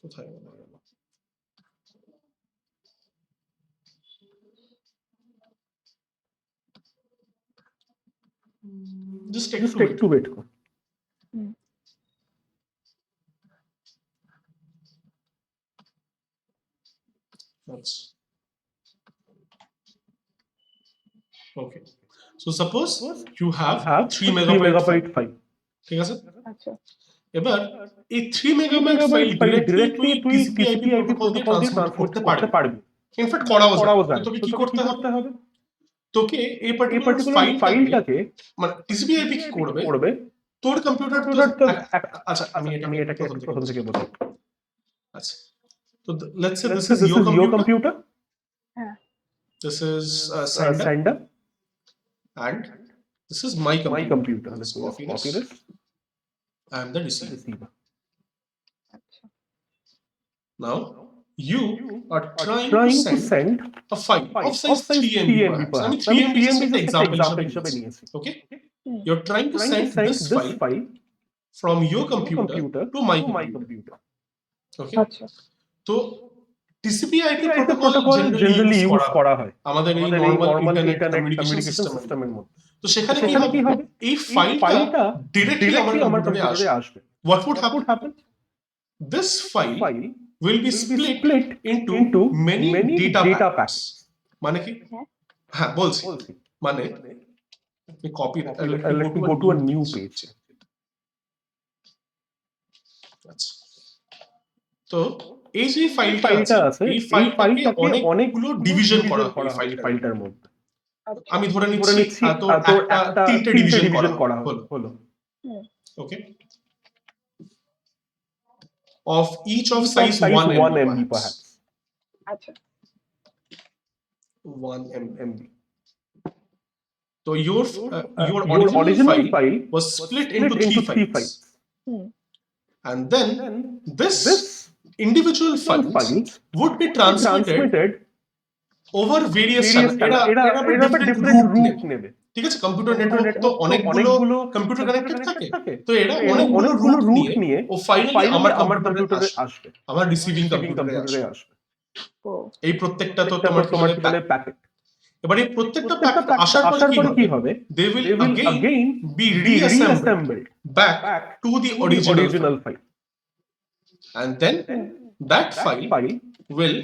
কোথায় গেল জাস্ট একটু ওয়েট কর। Okay. So suppose you have have 3 3 megabyte megabyte file। ঠিক আছে আচ্ছা এবার এই 3 মেগাবাইট ফাইল ডিরেক্টলি তুই তুই TCP/IP প্রোটোকল দিয়ে ট্রান্সমিট করতে করতে পারবি পারবি। ইনফ্যাক্ট করাও যায় যায়। তোকে তো কি করতে হবে হবে? তোকে এই এই পার্টিকুলার পার্টিকুলার ফাইলটাকে ফাইলটাকে মানে TCP/IP কি করবে তোর কম্পিউটার তো আচ্ছা আমি এটাকে প্রথম থেকে বলি। আচ্ছা, তো let's say this is your computer, হ্যাঁ this is sender, and this is my computer. Let's copy this. I am the receiver. আচ্ছা Now you are trying to send a file of size 3 MB perhaps. I mean 3 MB just an example হিসেবে নিয়েছি, okay? You're trying to send this file from your computer to my computer, okay? আচ্ছা তো TCP/IP protocol generally use করা হয় আমাদের এই normal internet communication সিস্টেমের মধ্যে। তো সেখানে কি হবে, এই ফাইলটা ডিরেক্টলি আমার কম্পিউটারে আসবে। What would happen? This file will be split into many data packs. মানে কি? হ্যাঁ বলছি, মানে copy let me go to a new page. আচ্ছা, তো এই যে ফাইলটা আছে এই ফাইলটাকে অনেকগুলো ডিভিশন করা হয় ফাইলটার মধ্যে। আমি ধরে নিচ্ছি তো একটা তিনটে ডিভিশন করা হলো, ওকে, of each of size 1 MB perhaps. আচ্ছা 1 MB. So your original file was split into three files. And then this individual files would be transmitted over various channels. এটা different route নেবে, ঠিক আছে? কম্পিউটার নেটওয়ার্ক তো অনেকগুলো computer connected থাকে, তো এটা অনেকগুলো রুট নিয়ে ও ফাইনালি আমার কম্পিউটারে আসবে, আমার রিসিভিং কম্পিউটারে আসবে। এই প্রত্যেকটা তো তোমার প্যাকেট। এবার এই প্রত্যেকটা প্যাকেট আসার পরে কি হবে? They will again be reassembled back to the original file, and then that file will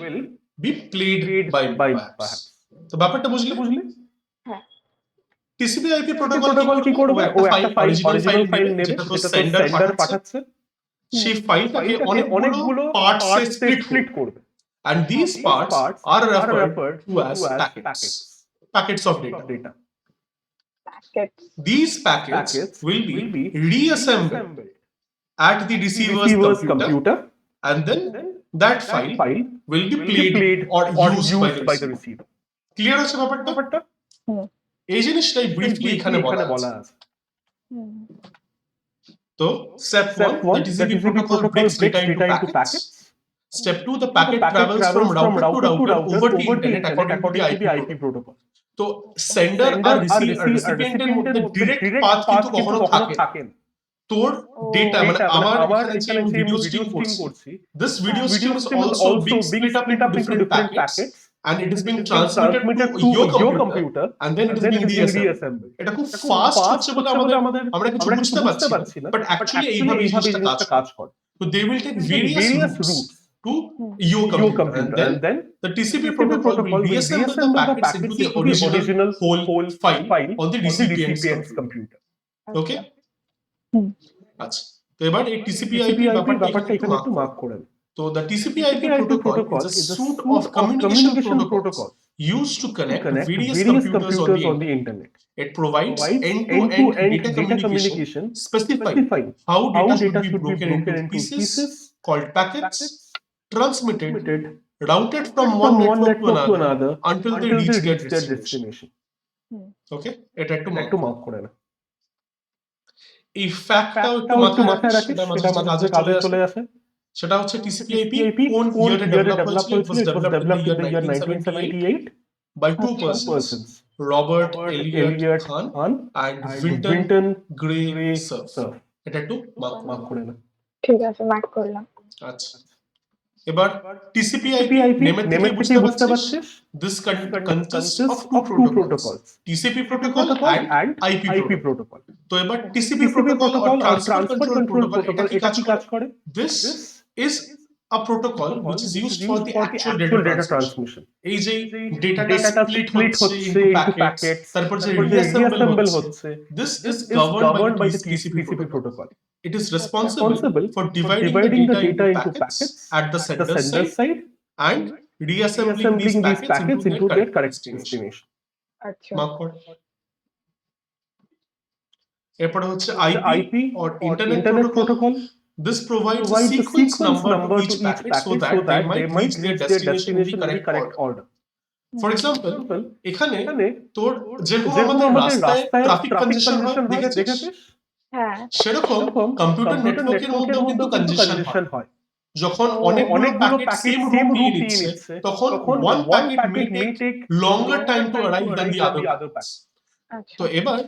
be played by perhaps. তো ব্যাপারটা বুঝলি? হ্যাঁ। TCP/IP প্রোটোকল কি করবে? ও একটা অরিজিনাল ফাইল নেবে যেটা তো সেন্ডার পাঠাচ্ছে, সেই ফাইলটাকে অনেকগুলো পার্টসে স্প্লিট করবে, and these parts are referred to as packets of data. These packets will be reassembled at the receiver's computer, and then that file will be played or used by the receiver. Clear আছে ব্যাপারটা? এই জিনিসটাই briefly এখানে বলা আছে। তো step 1, the TCP protocol breaks data into packets. Step 2, the packet travels from router to router over the internet according to the IP protocol. তো sender আর রিসিপিয়েন্টের মধ্যে ডিরেক্ট পাথ কিন্তু কখনো থাকে না। তোর ডেটা মানে আমার এখানে যে ভিডিও স্ট্রিম করছি, this video stream is also being split up into different packets, and it is being transmitted to your computer, and then it is being reassembled. এটা খুব ফাস্ট হচ্ছে বলে আমরা কিছু বুঝতে পারছি না, বাট অ্যাকচুয়ালি এইভাবে জিনিসটা কাজ করে। So they will take various routes to your computer, and then the TCP protocol will reassemble the packets into the original whole file on the recipient's computer. Okay? আচ্ছা, তো এবার এই TCP/IP ব্যাপারটা এখানে একটু মার্ক করে দিই। So the TCP/IP protocol is a suite of communication protocols used to connect various computers on the internet. It provides end-to-end data communication, specifying how data should be broken into pieces called packets, transmitted, routed from one network to another until they reach their destination. Okay? এটা একটু mark করে না। এই ফ্যাক্টটাও একটু মাথায় রাখিস, সেটা মাঝে চলে আসে। সেটা হচ্ছে TCP/IP কোন ইয়ারে ডেভেলপ হয়েছিল? It was developed in the year 1978 by two persons, Robert Elliott Kahn and Winton Gray Cerf. এটা একটু মার্ক করে না। ঠিক আছে, মার্ক করলাম। আচ্ছা, এবার TCP/IP নেমের থেকে বুঝতে পারছিস, this consists of two protocols, TCP protocol and IP protocol. তো এবার TCP protocol or transfer control protocol এটা কি কাজ করে? This is a protocol which is used for the actual data transmission. এই যে ডেটাটা স্প্লিট হচ্ছে into packets, তারপর যে reassemble হচ্ছে, this is governed by the TCP protocol. It is responsible for dividing the data into packets at the sender side and reassembling these packets into their correct destination. আচ্ছা mark কর। এরপরে হচ্ছে IP IP or or internet protocol. This provides a sequence number to each packet so that they might reach their destination in the correct order. For example, এখানে তোর যেরকম আমাদের রাস্তায় traffic কনজেশন হয় দেখেছিস, হ্যাঁ সেরকম কম্পিউটার নেটওয়ার্কের মধ্যেও কিন্তু কনজেশন হয়। যখন অনেকগুলো প্যাকেট সেম রুট নিয়ে নিচ্ছে, তখন one packet may take longer time to arrive than the other packets. আচ্ছা তো এবার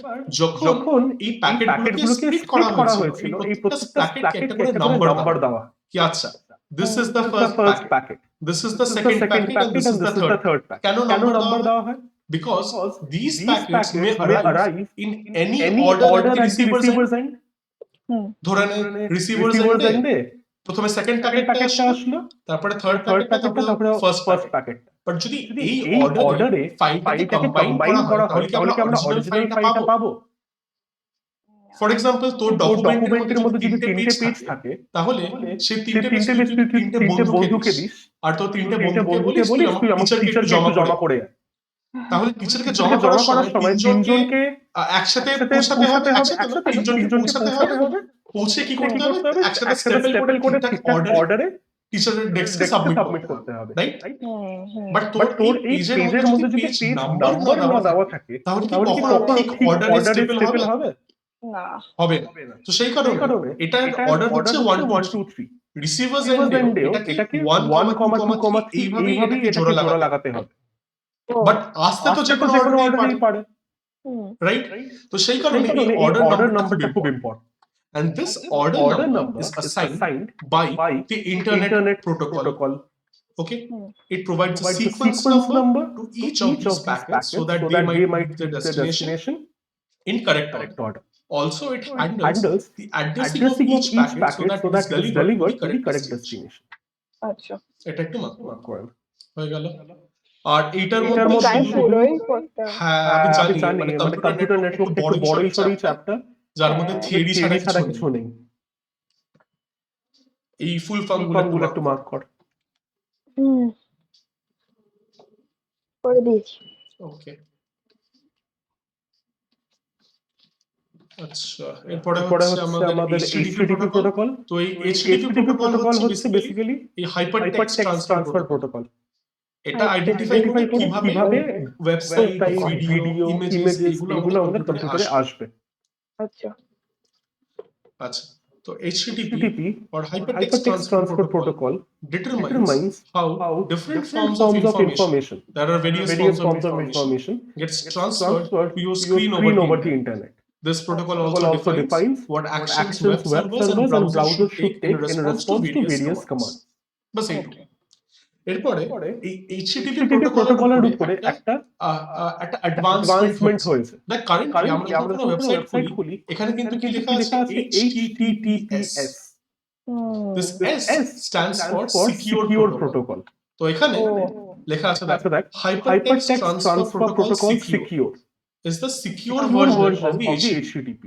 যখন এই প্যাকেটগুলোকে স্প্লিট করা হয়েছিল, এই প্রত্যেকটা প্যাকেটকে একটা করে নাম্বার দেওয়া হয় কি আচ্ছা this is the first packet, this is the second packet and this is the third packet. কেন নাম্বার দেওয়া হয়? Because these packets may arrive in any order at the receiver's end. ধরে নে রিসিভার's এন্ডে প্রথমে সেকেন্ড প্যাকেটটা আসলো, তারপরে থার্ড প্যাকেটটা, তারপরে ফার্স্ট প্যাকেট। বাট যদি এই অর্ডারে ফাইলটাকে কম্বাইন করা হয় তাহলে কি আমরা অরিজিনাল ফাইলটা পাবো? ফর এক্সাম্পল তোর ডকুমেন্টের মধ্যে যদি তিনটে পেজ থাকে, তাহলে সেই তিনটে পেজ তিনটে বন্ধুকে দিস, আর তোর তিনটে বন্ধুকে বলিস তুই আমার টিচারকে একটু জমা করে আয়। তাহলে টিচারকে জমা করার সময় তিনজনকে একসাথে পৌঁছাতে হবে, একসাথে তিনজনকে পৌঁছাতে হবে, পৌঁছে কি করতে হবে? একসাথে স্টেপল করে ঠিকঠাক অর্ডারে টিচারের ডেস্কে সাবমিট করতে হবে, রাইট? বাট তোর এই পেজের মধ্যে যদি পেজ নাম্বার না দেওয়া থাকে, তাহলে কি কখনো ঠিক অর্ডারে স্টেপল হবে? না হবে না। তো সেই কারণে এটা অর্ডার হচ্ছে 1 2 3, রিসিভারস এন্ডেও এটাকে 1 2 3 এইভাবেই এটাকে জোড়া লাগাতে হবে। বাট আসতে তো যে কোনো অর্ডারেই পারে, রাইট? তো সেই কারণে এই অর্ডার নাম্বারটা খুব important. And this order number is assigned by the internet protocol. Okay? It provides a sequence number to each of these packets so that they might reach their destination in correct order. Also, it handles the addressing of each packet so that it is delivered to the correct destination. আচ্ছা এটা একটু mark করেন, হয়ে গেল। আর এইটার মধ্যে guide পুরোই করতে হবে। হ্যাঁ আমি জানি মানে কম্পিউটার নেটওয়ার্ক একটু বড়ই সরি চ্যাপ্টার, যার মধ্যে থিওরি ছাড়া কিছু নেই। এই ফুল ফর্মগুলো একটু মার্ক কর। করে দিয়েছি। ওকে আচ্ছা, এরপরে হচ্ছে আমাদের HTTP প্রোটোকল। তো এই HTTP প্রোটোকল হচ্ছে বেসিক্যালি এই হাইপারটেক্সট ট্রান্সফার প্রোটোকল। এটা আইডেন্টিফাই করে কিভাবে ওয়েবসাইট, ভিডিও, ইমেজেস এগুলো আমাদের কম্পিউটারে আসবে। আচ্ছা আচ্ছা, তো HTTP or Hypertext Transfer Protocol determines how different forms of information, there are various forms of information, gets transferred to your screen over the internet. This protocol also defines what actions web servers and browsers should take in response to various commands. বাস এইটুকু। এরপরে এই HTTP প্রোটোকলের উপরে একটা advancement হয়েছে। দেখ currently আমরা যখন কোনো ওয়েবসাইট খুলি, এখানে কিন্তু কি লেখা আছে HTTPS. This S stands for Secure Protocol. তো এখানে লেখা আছে দেখ Hypertext Transfer Protocol Secure is the secure version of the HTTP.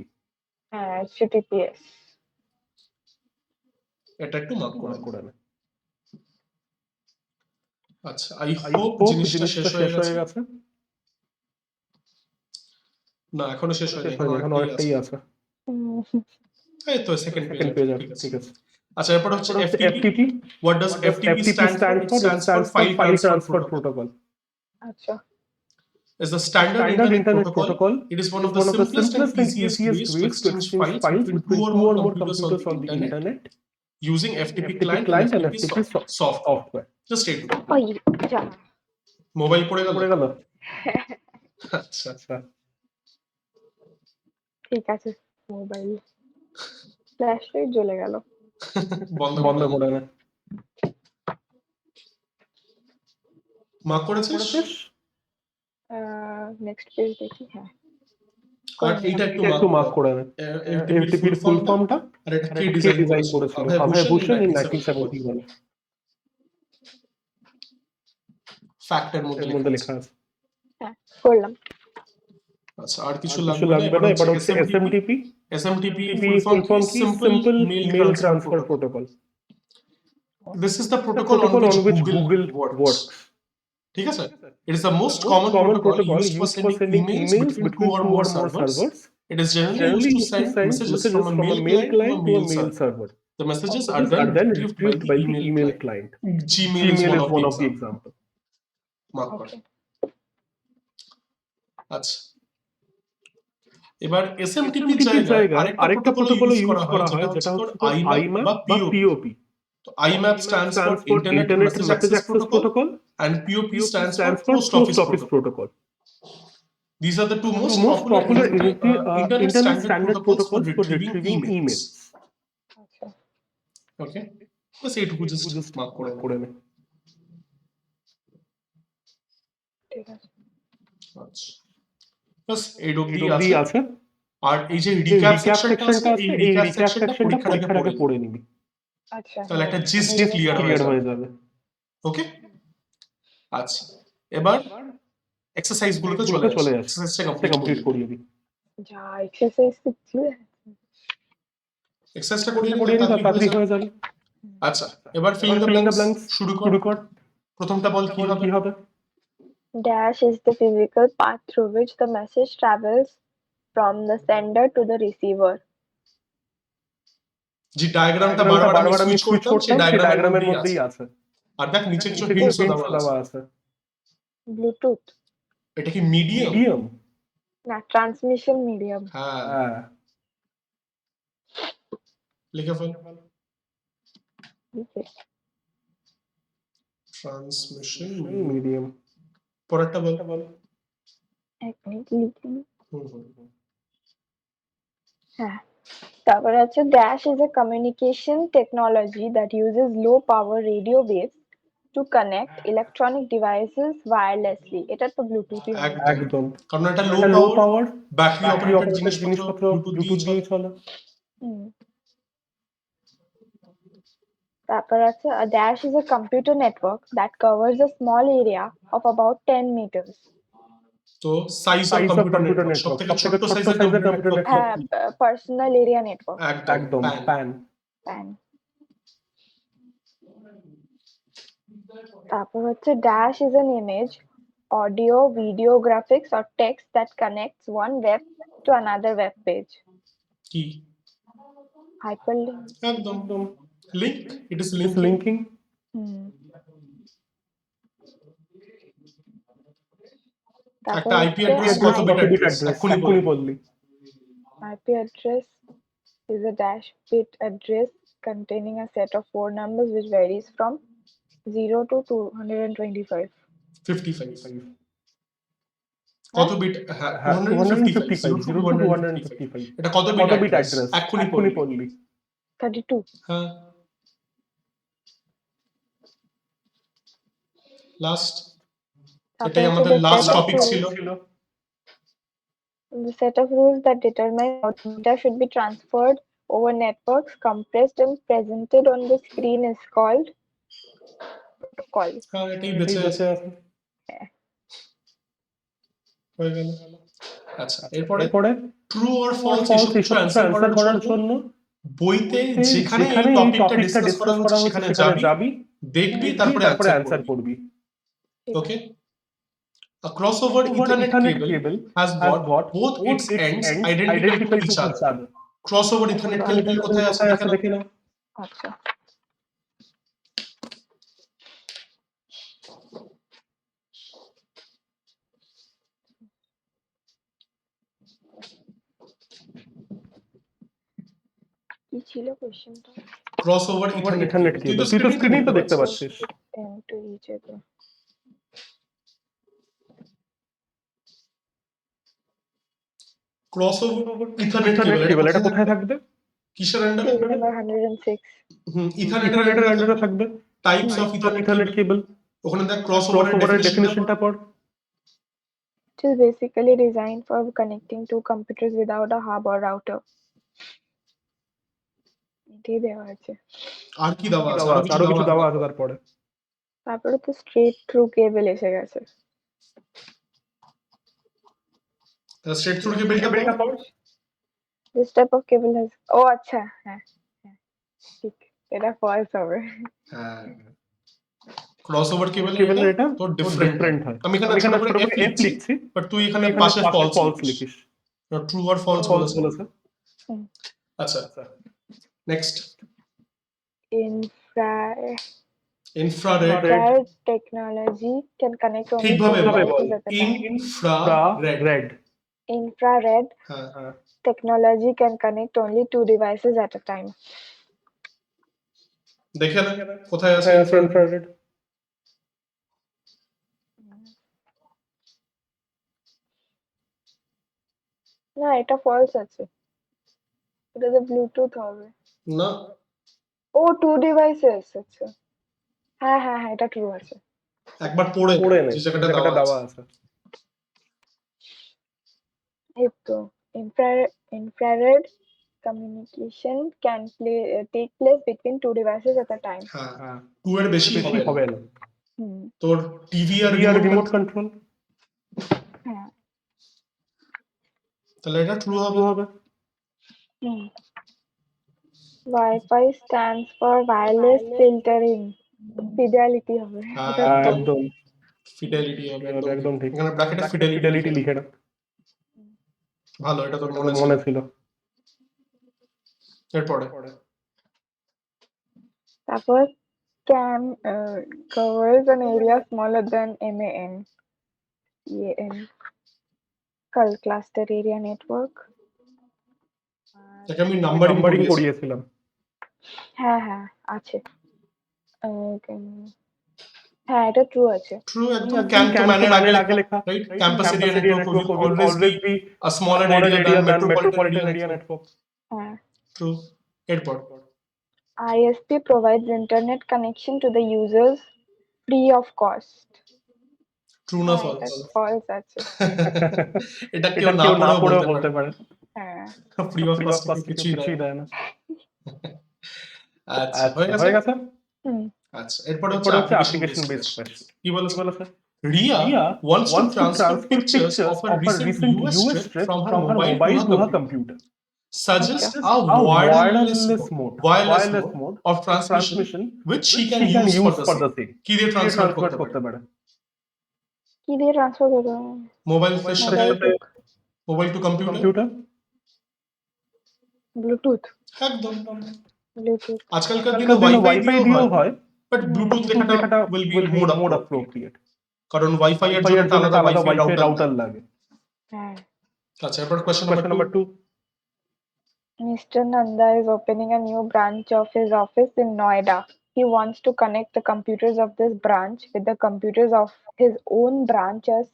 HTTPS এটা একটু মার্ক করে নে। আচ্ছা, আই হোপ জিনিসটা শেষ হয়ে গেছে। না এখনো শেষ হয়নি, এখন অনেকটাই আছে। এই তো সেকেন্ড পেজ আছে, ঠিক আছে। আচ্ছা, এরপর হচ্ছে FTP. What does FTP stand for? It stands for File Transfer Protocol. আচ্ছা Is the standard internet protocol. It is one of the simplest and easiest ways to exchange files between two or more computers on the internet using FTP client and FTP software. Just stay tuned. ওই যা mobile পড়ে গেল। আচ্ছা আচ্ছা, ঠিক আছে, mobile flash light জ্বলে গেল। বন্ধ করে না। মার্ক করেছিস? নেক্সট পেজ দেখি। হ্যাঁ, আর এইটা একটু মার্ক করে নে। FTP এর ফুল ফর্মটা আর এটা কে ডিজাইন করেছিল? অভয় ভূষণ in 1971। ফ্যাক্টের মধ্যে লেখা আছে। হ্যাঁ, করলাম। আচ্ছা, আর কিছু লাগবে না। এবার হচ্ছে SMTP. SMTP full form কি? Simple Mail Transfer Protocol. This is the protocol on which Google works. ঠিক আছে? It is the most common protocol used for sending emails between two or more servers It is generally Generally used to send messages from a mail client to a mail server. server. The messages Are are then then retrieved by the email client. Gmail is one of the example. Mark করো। Okay. আচ্ছা, এবার SMTP SMTP জায়গায় জায়গায় আরেকটা protocol use করা হয় যেটা যেটা হচ্ছে হচ্ছে IMAP বা POP। তো IMAP stands for Internet Message Access Protocol and POP stands for Post Office Protocol. These are the two most popular internet standard protocols for retrieving emails. আচ্ছা, Okay, বাস এইটুকু জাস্ট মার্ক করে নে। ঠিক আছে। আচ্ছা, বাস এই অবধি অবধি আছে। আছে। আর এই যে রিক্যাপ রিক্যাপ সেকশনটা সেকশনটা আছে, আছে, এই এই রিক্যাপ রিক্যাপ সেকশনটা সেকশনটা পরীক্ষার আগে পড়ে পড়ে নিবি। আচ্ছা, তাহলে একটা জিস্ট হয়ে ক্লিয়ার হয়ে যাবে। ওকে, আচ্ছা, এবার এক্সারসাইজ গুলোতে চলে আসি। এক্সারসাইজটা কমপ্লিট করি। যা এক্সারসাইজ শিখছি। এক্সারসাইজটা করিয়ে নিলে পড়ে নিবি, তাড়াতাড়ি তাড়াতাড়ি হয়ে হয়ে যাবে। যাবে। আচ্ছা, এবার ফিল ইন দ্য ব্ল্যাঙ্কস শুরু কর। প্রথমটা বল কি হবে? Dash is the physical path through which the message travels from the sender to the receiver. যে ডায়াগ্রামটা বারবার আমি সুইচ করতাম সেই ডায়াগ্রামের মধ্যেই আছে। আর দেখ নিচে কিছু হিন্টস দেওয়া আছে। Bluetooth, এটা কি মিডিয়াম? না ট্রান্সমিশন মিডিয়াম। হ্যাঁ, লিখে ফেল। Transmission medium. পরেরটা বল। এক মিনিট লিখি। হ্যাঁ, তারপরে আছে Dash is a communication technology that uses low power radio waves to connect electronic devices wirelessly. এটা তো ব্লুটুথই হবে। একদম, কারণ এটা লো পাওয়ার ব্যাটারি অপারেটেড জিনিসপত্র ব্লুটুথ দিয়েই চলে। তারপর আছে a dash is a computer network that covers a small area of about 10 meters. তো সাইজ অফ কম্পিউটার নেটওয়ার্ক সবথেকে ছোট সাইজের কম্পিউটার নেটওয়ার্ক। হ্যাঁ, পার্সোনাল এরিয়া নেটওয়ার্ক। একদম প্যান। তারপর হচ্ছে dash is an image, audio, video, graphics or text that connects one web to another web page. কি? Hyperlink. একদম লিংক, ইট ইজ লিংকিং। একটা আইপি অ্যাড্রেস কত বিট অ্যাড্রেস এক্ষুনি বললি। IP address is a dash bit address containing a set of 4 numbers which varies from 0 to 225. 55 কত bit? হ্যাঁ, 255 0 to 255 এটা কত বিট অ্যাড্রেস এক্ষুনি বললি। 32. হ্যাঁ, লাস্ট, এটাই আমাদের লাস্ট টপিক ছিল। The set of rules that determine how data should be transferred over networks, compressed and presented on the screen is called protocol. হ্যাঁ, এটাই বেঁচে আছে। হয়ে গেল। আচ্ছা, এরপরে ট্রু অর ফলস এসব কিছু অ্যানসার করার জন্য বইতে যেখানে এই টপিকটা ডিসকাস করা হচ্ছে সেখানে যাবি, দেখবি, তারপরে অ্যানসার করবি। ওকে, a crossover Ethernet cable has got both its ends identical to each other. Crossover Ethernet cable কোথায় আছে দেখে নাও। আচ্ছা, কি ছিল কোশ্চেনটা? Crossover Ethernet cable তুই তো স্ক্রিনেই তো দেখতে পাচ্ছিস। End to each other. Crossover Ethernet cable এটা কোথায় থাকবে? কিসের আন্ডারে? Page number 106. ইথারনেটের আন্ডারে থাকবে। টাইপস অফ ইথারনেট কেবল, ওখানে দেখ ক্রসওভারের ডেফিনিশনটা পড়। It is basically designed for connecting two computers without a hub or router. এটাই দেওয়া আছে। আর কি দেওয়া আছে? আরো কিছু দেওয়া আছে তারপরে। তারপরে তো স্ট্রেট থ্রু কেবল এসে গেছে। স্ট্রেট থ্রু কেবলটা পড়। This type of cable has আচ্ছা, হ্যাঁ ঠিক, এটা ফলস হবে। হ্যাঁ, ক্রসওভার কেবল এটা তো ডিফারেন্ট হয়। আমি এখানে ছোট করে এফ লিখছি, বাট তুই এখানে পাশে ফলস লিখিস। ট্রু অর ফলস ফলস বলেছে। বলেছে। আচ্ছা, next. Infrared infrared technology can connect only ঠিকভাবে two বল। devices at a time. Infrared. Red. Infrared হ্যাঁ, technology can connect only two devices at a time. দেখে না কোথায় আছে হ্যাঁ, ইনফ্রারেড? ইনফ্রারেড। না, এটা ফলস আছে। এটা তো ব্লুটুথ হবে। না, ও টু ডিভাইসেস, আচ্ছা। হ্যাঁ হ্যাঁ হ্যাঁ, এটা ট্রু আছে। একবার পড়ে পড়ে নে, যে যে জায়গাটা জায়গাটা দেওয়া দেওয়া আছে। আছে। এই তো infrared communication can take place between two devices at a time. হ্যাঁ, টু এর বেশি বেশি হবে না। হবে না। হুম, তোর টিভি আর রিমোট কন্ট্রোল। হ্যাঁ। তাহলে এটা ট্রু হবে। হুম। Wi-Fi stands for wireless filtering. Fidelity হবে। হ্যাঁ, এটা তো একদম ফিডেলিটি হবে, একদম ঠিক। এখানে ব্র্যাকেটে ফিডেলিটি ফিডেলিটি লিখে দাও। ভালো, এটা তোর মনে মনে ছিল। এরপরে তারপর CAN covers an area smaller than MAN. Cluster area network. এটাকে আমি নাম্বারিং করিয়েছি। করিয়েছিলাম। হ্যাঁ হ্যাঁ আছে। হ্যাঁ, এটা ট্রু আছে। ট্রু, একদম ক্যান তো ম্যানের আগে লেখা, right? Campus area network will always be a smaller area than metropolitan area network. হ্যাঁ। ট্রু। এরপর ISP provides internet connection to the users free of cost. True না হ্যাঁ, ফলস? এটা false আছে। এটা কেউ না পড়েও বলতে পারে। হ্যাঁ। ফ্রি অফ কস্ট কিছুই দেয় না। আচ্ছা, হয়ে গেছে। হুম। আচ্ছা, এরপর হচ্ছে এরপরে application application based based question. question। কি বলেছে? কি বলেছে? Ria wants to transfer pictures pictures of a recent US trip from her mobile to to her her computer. computer. Suggest A a wireless wireless mode mode of transmission which she can use for the same. কি দিয়ে transfer transfer করতে পারে? কি দিয়ে transfer করতে হবে? Mobile সাথে mobile two computer. Bluetooth. একদম। ব্লুটুথ। আজকালকার দিনে ওয়াইফাই দিয়েও হয়, বাট ব্লুটুথ ব্লুটুথ লেখাটা will be more appropriate, কারণ ওয়াইফাই এর জন্য একটা আলাদা ওয়াইফাই রাউটার লাগে। হ্যাঁ। আচ্ছা, এরপর question Question number number 2। 2. Mr. Nanda is opening a new branch of his office in Noida. He wants to connect the computers of this branch with the computers of his own branches,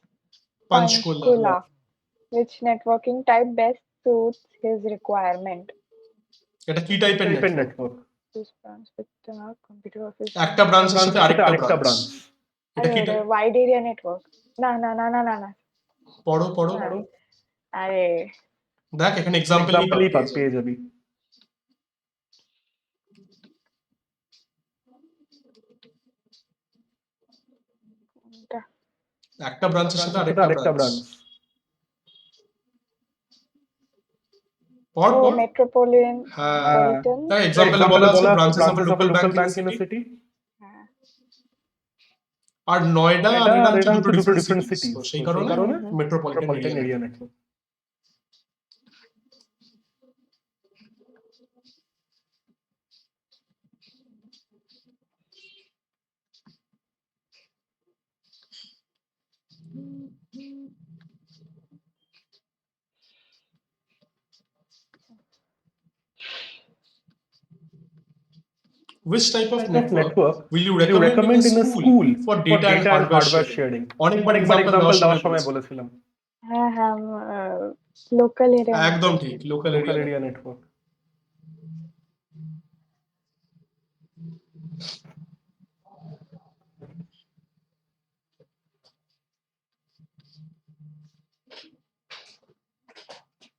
Panchkula. Which networking type best suits his requirement? এটা কি টাইপের network? This branch with the computer of his একটা ব্রাঞ্চের সাথে আরেকটা branch. এটা কি wide area network? না না না না না না। পড়ো। আরে দেখ, এখানে এক্সাম্পলই পেয়ে যাবি। একটা ব্রাঞ্চের সাথে আরেকটা ব্রাঞ্চ। পড়। মেট্রোপলিটন। হ্যাঁ, তাই এক্সাম্পলে বলা আছে branches of local bank in city. আর নয়ডা আর এরা হচ্ছে দুটো ডিফারেন্ট সিটি, তো সেই কারণে metropolitan area network. Which type of network will you recommend in a school for data and hardware sharing? অনেকবার এক্সাম্পল দেওয়ার সময় বলেছিলাম। হ্যাঁ লোকাল এরিয়া। একদম ঠিক, লোকাল এরিয়া নেটওয়ার্ক।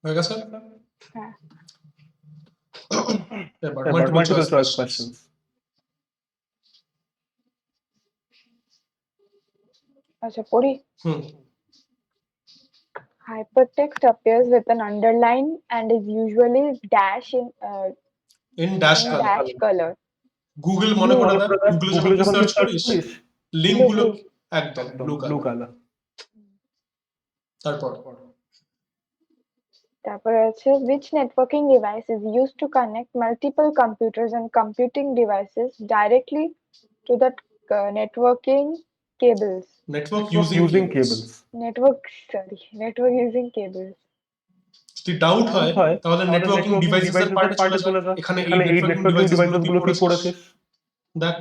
হয়ে গেছে? হ্যাঁ। এবার মাল্টিপল চয়েস কোয়েশ্চেনস। আচ্ছা, পড়ি। Hypertext appears with an underline and is usually dash in dash color. Google মনে করে দেখ, গুগলে যখন সার্চ করিস লিংক গুলো একদম ব্লু কালার। তারপর তারপরে আছে which networking device is used to connect multiple computers and computing devices directly to the networking cables. Network using using cables. Network using cables. যদি ডাউট হয় হয় তাহলে নেটওয়ার্কিং ডিভাইসেস এর পার্টে চলে চলে যায়। যায়। এখানে এই এখানে এই নেটওয়ার্কিং নেটওয়ার্কিং ডিভাইসেস ডিভাইসেস গুলো গুলো কি কি পড়েছিস? পড়েছিস? দেখ,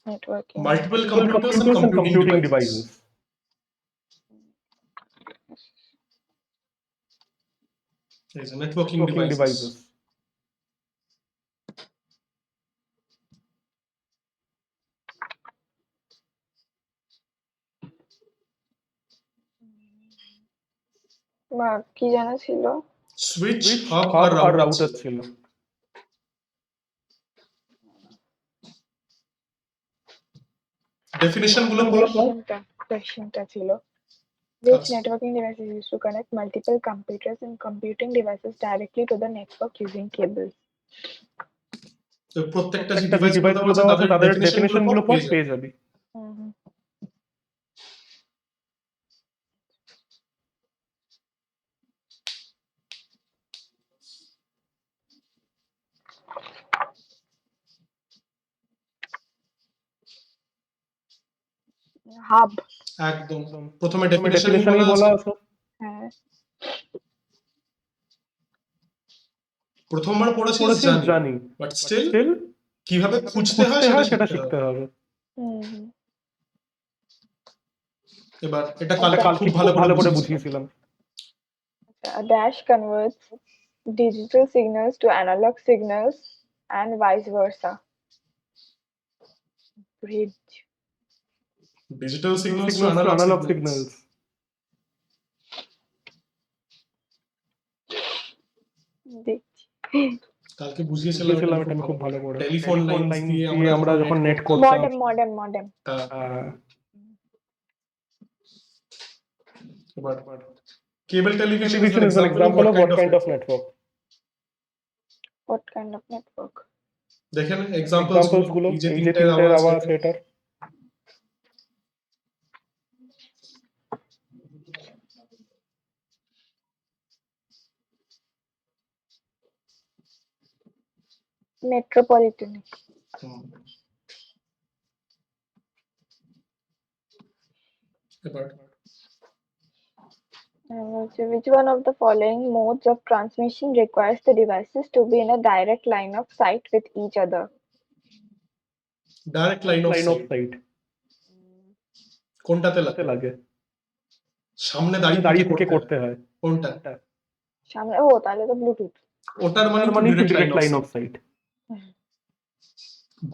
Networking. Multiple Multiple computers and computers and computing computing devices. devices. এই যে নেটওয়ার্কিং Networking ডিভাইসেস। devices. বা কি জানা ছিল? সুইচ, Switch, হাব hub আর আর রাউটার router ছিল। ছিল। ডেফিনিশন গুলো পড়। Questionটা ছিল which আচ্ছা। networking device is used to connect multiple computers and computing devices directly to the network using cables. তো প্রত্যেকটা যে একটা যে ডিভাইস ডিভাইস গুলো গুলো দেওয়া দেওয়া আছে আছে তাদের তাদের ডেফিনিশন ডেফিনেশন গুলো গুলো পড় পর পেয়ে পেয়ে যাবি। যাবি। Mhm. Hub. একদম প্রথমে প্রথমে ডেফিনিশনই ডেফিনেশনই বলা বলা আছে। আছে। হ্যাঁ, প্রথমবার পড়েছিস পড়েছিস জানি, জানি, বাট স্টিল স্টিল কিভাবে খুঁজতে হয় খুঁজতে হয় সেটা সেটা শিখতে শিখতে হবে। হবে। হুম। এবার এটা এটা কালকে খুব ভালো করে বুঝিয়েছিলাম। বুঝিয়েছিলাম। A dash converts digital signals to analog signals and vice versa. Bridge. Digital signals to Signals to analogue analog signals. signals. দেখছি। কালকে বুঝিয়েছিলাম বুঝিয়েছিলাম এটা এটা খুব খুব ভালো করে। টেলিফোন লাইন লাইন দিয়ে দিয়ে আমরা যখন নেট করতাম। Modem. এবার cable television is Television an is an example example of of what kind of network. What kind of network? দেখেন এক্সাম্পলস Examples গুলো এই যে এই যে তিনটে তিনটে দেওয়া দেওয়া আছে আছে এটার। Metropolitan. এবার Which one of the following modes of transmission requires the devices to be in a direct line of sight with each other? Direct line of line of sight sight কোনটাতে তাতে লাগে? লাগে। সামনে দাঁড়িয়ে দাঁড়িয়ে থেকে থেকে করতে হয়। কোনটা? সামনে তাহলে তো ব্লুটুথ। ওটার মানে তার মানে direct direct line line of of sight.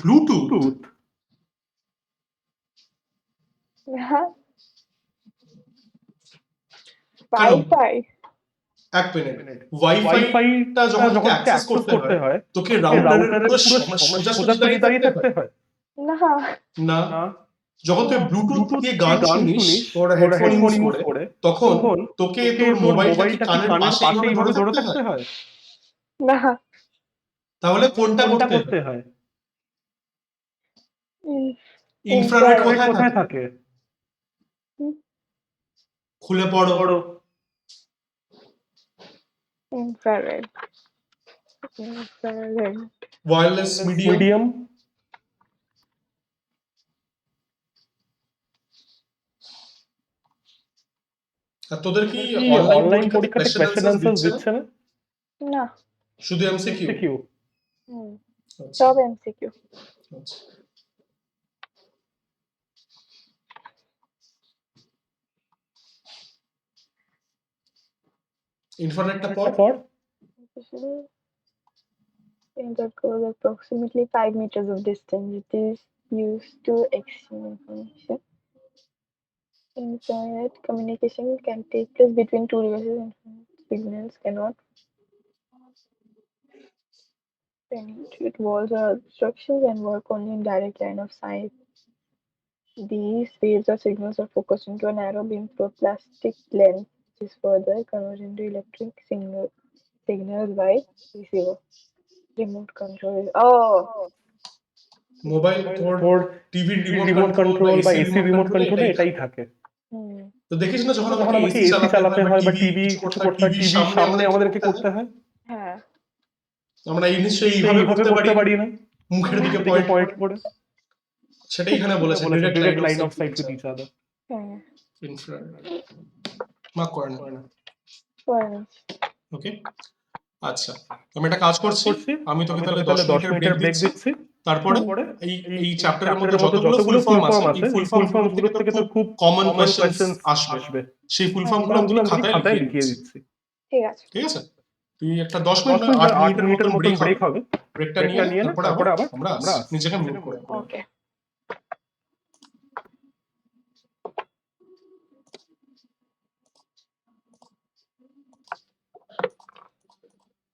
Bluetooth Bluetooth. হ্যাঁ, কেন? Wi-Fi। এক মিনিট, ওয়াইফাইটা যখন তোকে অ্যাক্সেস করতে হয় তোকে রাউটারের পুরো সোজাসুজি দাঁড়িয়ে থাকতে হয়? না, না, যখন তুই ব্লুটুথ দিয়ে গান শুনিস তোর হেডফোন ইউজ করে তখন তোকে তোর মোবাইলটাকে কানের পাশে এইভাবে ধরে থাকতে হয়। না, তাহলে কোনটা করতে হয়? ইনফ্রারেড কোথায় থাকে? খুলে পড়ো। infrared. Wireless medium. আর তোদের কি অনলাইন পরীক্ষাতে কোয়েশ্চেন আনসার দিচ্ছে না? না, শুধু এমসিকিউ? MCQ। সব MCQ। ইনফ্রারেডটা পর that goes approximately 5 meters of distance. It is used to exchange information. Infrared communication can take place between two devices. Infrared signals cannot penetrate walls or obstructions and work only in direct line of sight. These waves of signals are focused into a narrow beam through a plastic lens, which is further converted into electric signals by receiver. Remote control. Mobile তোর TV remote remote control control বা বা AC AC remote কন্ট্রোলে কন্ট্রোলে এটাই থাকে। তো দেখিস না যখন যখন আমাকে আমাকে এসি এসি চালাতে হয় বা টিভি টিভি কিছু করতে হয়, টিভির সামনে আমাদেরকে করতে হয়, হ্যাঁ আমরা এই জিনিসটা এইভাবে এইভাবে করতে পারি না, মুখের দিকে দিকে পয়েন্ট পয়েন্ট করে। সেটাই এখানে বলেছে direct direct line of sight with each other. হ্যাঁ ইনফ্রারেড মার্ক করে না। করে ওকে, আচ্ছা আমি একটা কাজ করছি, আমি তোকে তাহলে 10 10 মিনিটের ব্রেক ব্রেক দিচ্ছি। দিচ্ছি। তারপরে এই এই চ্যাপ্টারের মধ্যে যতগুলো যতগুলো ফুল ফর্ম আছে আছে, এই ফুল এই ফুল ফর্ম ফর্মস গুলো থেকে তো খুব কমন কোশ্চেনস আসবে, সেই ফুল ফর্ম গুলো আমি আমি খাতায় খাতায় লিখিয়ে লিখিয়ে দিচ্ছি। দিচ্ছি। ঠিক আছে ঠিক আছে, তুই একটা 10 মিনিট না 8 মিনিটের মতন ব্রেক হবে, ব্রেকটা নিয়ে তারপরে আবার আমরা নিজেকে মিউট করে দেব। ওকে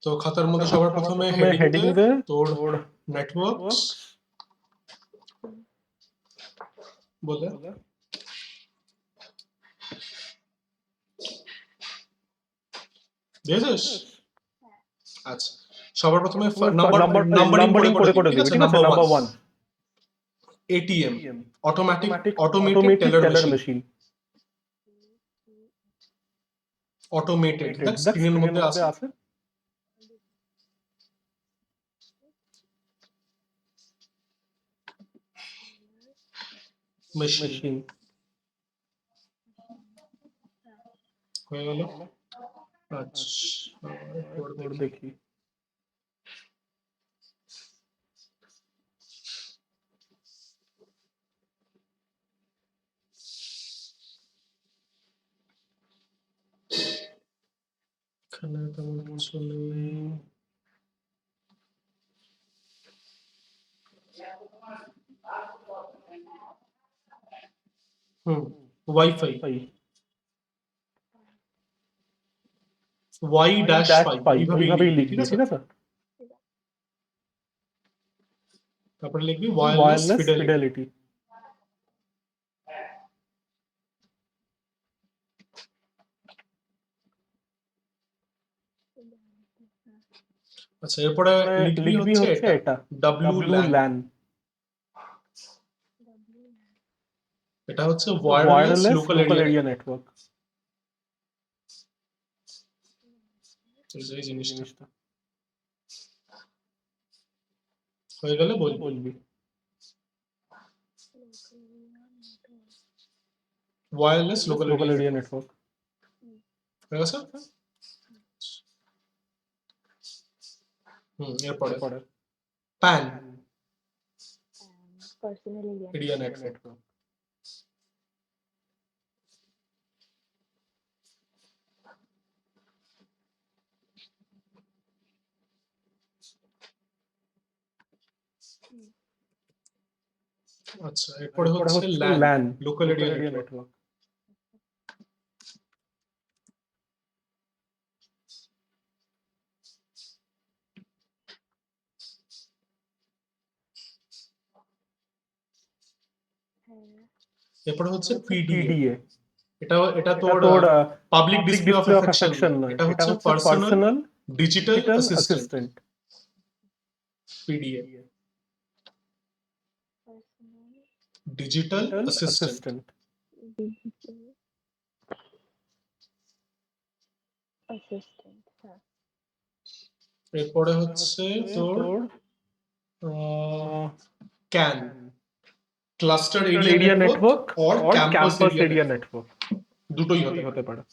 তো খাতার মধ্যে সবার প্রথমে হেডিং দে তোর নেটওয়ার্কস বলে, দিয়েছিস? আচ্ছা সবার প্রথমে নাম্বারিং করে দিবি, ঠিক আছে? Number 1 ATM automated teller machine, automated দেখ স্ক্রিনের মধ্যে আছে। মেশিন হয়ে গেল। আচ্ছা দেখি এখানে তেমন কিছু নেই। ওয়াইফাই Y-5 এইভাবেই লিখবি, ঠিক আছে? তারপরে লিখবি ওয়্যারলেস ফিডেলিটি। আচ্ছা এরপরে লিখবি হচ্ছে এটা WLAN, এটা হচ্ছে ওয়্যারলেস লোকাল এরিয়া নেটওয়ার্ক। এই জিনিসটা হয়ে গেলে বলবি ওয়্যারলেস লোকাল এরিয়া নেটওয়ার্ক হয়ে গেছে। এরপরে প্যান পার্সোনাল এরিয়া নেটওয়ার্ক। আচ্ছা এরপরে হচ্ছে LAN লোকাল এরিয়া নেটওয়ার্ক। এরপরে হচ্ছে PDA, এটা তোর পাবলিক ডিসপ্লে অফ অ্যাফেকশন নয়, এটা হচ্ছে personal digital assistant. PDA digital assistant. এরপরে হচ্ছে তোর CAN cluster area network or campus area network, দুটোই হতে পারে।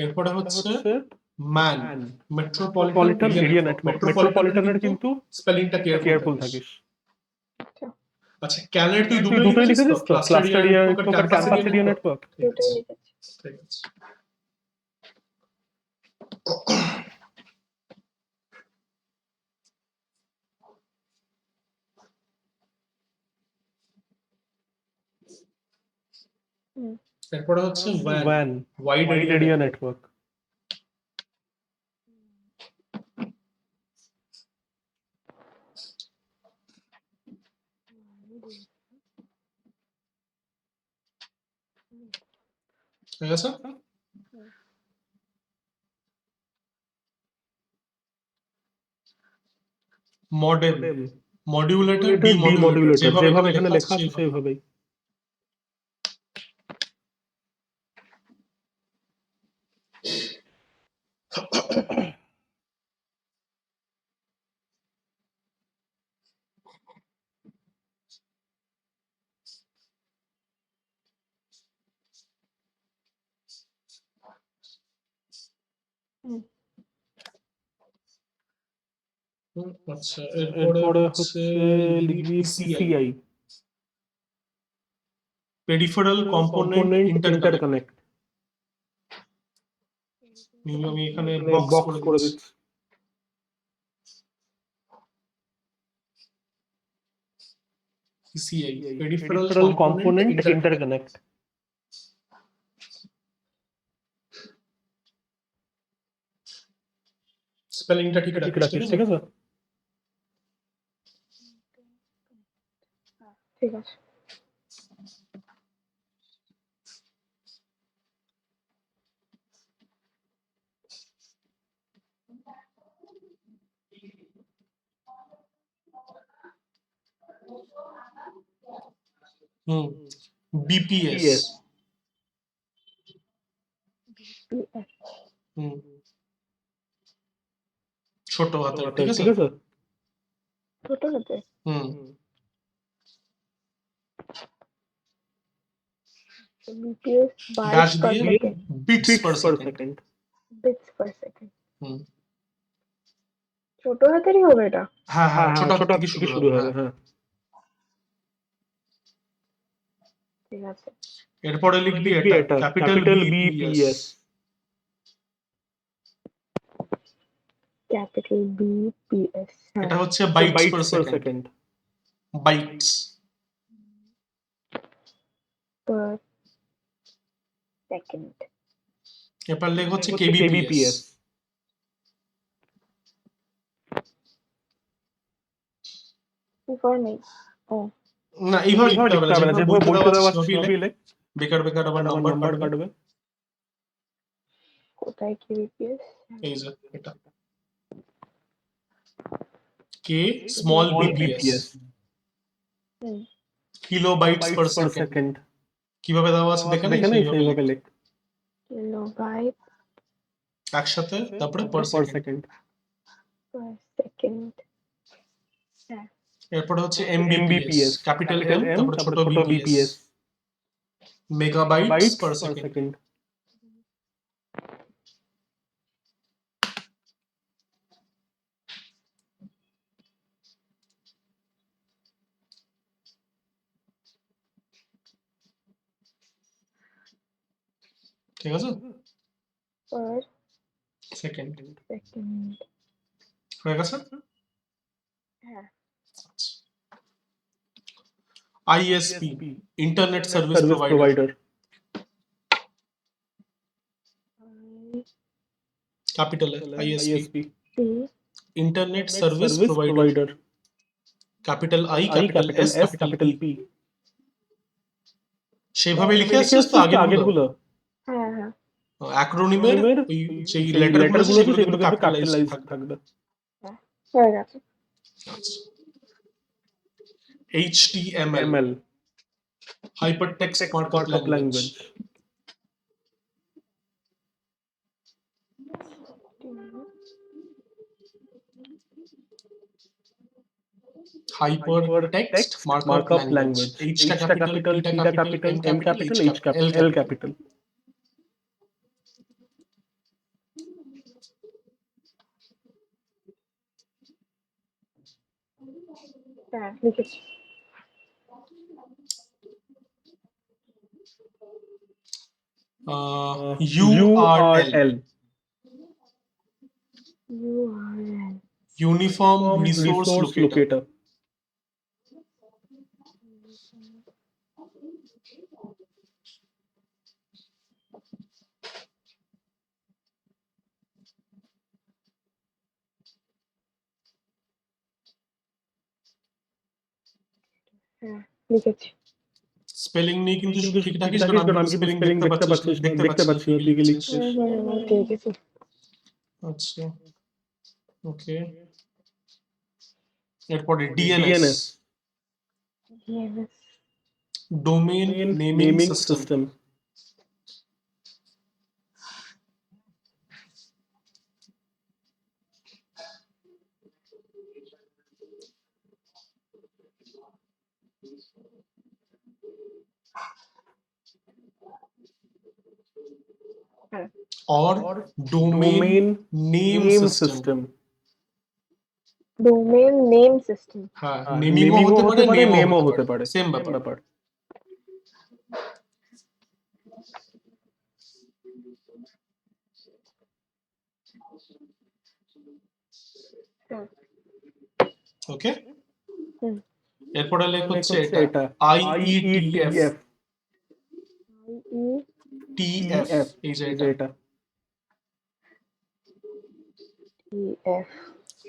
এরপরে হচ্ছে ম্যান মেট্রোপলিটন এরিয়া নেটওয়ার্ক। মেট্রোপলিটনের কিন্তু স্পেলিংটা কেয়ারফুল থাকিস। আচ্ছা ক্যানের তুই দুটোই লিখেছিস তো, ক্লাস্টার এরিয়া নেটওয়ার্ক আর ক্যাম্পাস এরিয়া নেটওয়ার্ক। ঠিক আছে এরপরে হচ্ছে WAN, WAN, wide wide area area network. network. ঠিক আছে? মডেম, মডিউলেটর, ডিমডিউলেটর, যেভাবে এখানে লেখা আছে সেইভাবে। সেইভাবেই। আচ্ছা, এরপরে এরপরে হচ্ছে হচ্ছে লিখবি PCI, peripheral component component interconnect. interconnect. আমি এখানে এখানে বক্স box করে করে দিচ্ছি। দিচ্ছি। PCI, peripheral Peripheral component component interconnect. interconnect. স্পেলিংটা ঠিক ঠিক রাখিস, রাখিস, ঠিক আছে? ঠিক আছে। বিপিএস, BPS, ছোট হাতের, ঠিক আছে? ঠিক আছে? ছোট হাতে BPS ড্যাশ bytes per দিয়ে second, বিটস Bits পার per second. second. bits per second. ছোট হাতেরই হবে এটা? হ্যাঁ হ্যাঁ, ছোট হাত ছোট থেকে থেকে শুরু হবে। হ্যাঁ। ঠিক আছে। এরপরে লিখবি এটা ক্যাপিটাল বিপিএস। ক্যাপিটাল BPS, এটা হচ্ছে bytes per per second. second. Bytes per second. এরপর লেখ হচ্ছে KBPS. KBPS. Before me. Oh, না, এইভাবে লিখতে হবে না, যেভাবে যেভাবে বইতে দেওয়া আছে সেভাবেই লেখ। সেভাবেই লেখ। বেকার বেকার আবার নাম্বার কাটবে। কোথায় KBPS? এই যে এটা কে স্মল বিপিএস, কিলোবাইটস পার সেকেন্ড। কিভাবে দেওয়া আছে দেখে নেই, সেইভাবে লেখ। কিলোবাইট একসাথে, তারপরে পার সেকেন্ড। per second. এরপরে হচ্ছে এমবিপিএস, ক্যাপিটাল এম তারপরে ছোট বিপিএস, মেগাবাইটস পার সেকেন্ড। ঠিক আছে? Per second second. হয়ে গেছে। হ্যাঁ। ISP, internet service provider. Capital ISP, internet service provider. Capital I, capital S, capital P. সেভাবে লিখে আসছিস তো আগেরগুলো? হ্যাঁ হ্যাঁ। অ্যাক্রোনিমের ওই যেই লেটারগুলো আছে সেগুলো কিন্তু ক্যাপিটালাইজ থাকবে। হয়ে গেছে। HTML, hypertext markup language. Hypertext markup language. H টা ক্যাপিটাল, T টা capital, M capital, L capital. হ্যাঁ, লিখেছি। URL, uniform resource locator. হ্যাঁ লিখেছি। স্পেলিং নিয়ে কিন্তু কিন্তু ঠিক ঠিক থাকিস, থাকিস, কারণ কারণ আমি আমি কিন্তু স্পেলিং স্পেলিং দেখতে পাচ্ছি দেখতে পাচ্ছি না তুই কি লিখছিস। ঠিক আছে। আচ্ছা, ওকে। এরপরে DNS, DNS, DNS, domain naming naming system. System. और domain domain name name system. System. Domain name system. হ্যাঁ, নেমিংও নেমিংও হতে পারে, নেমও নেমও হতে হতে পারে, পারে, সেম ব্যাপার। ওকে, হুম। এরপরে লেখ হচ্ছে এটা IETF, IETF, IETF, TF, এই যে এটা এটা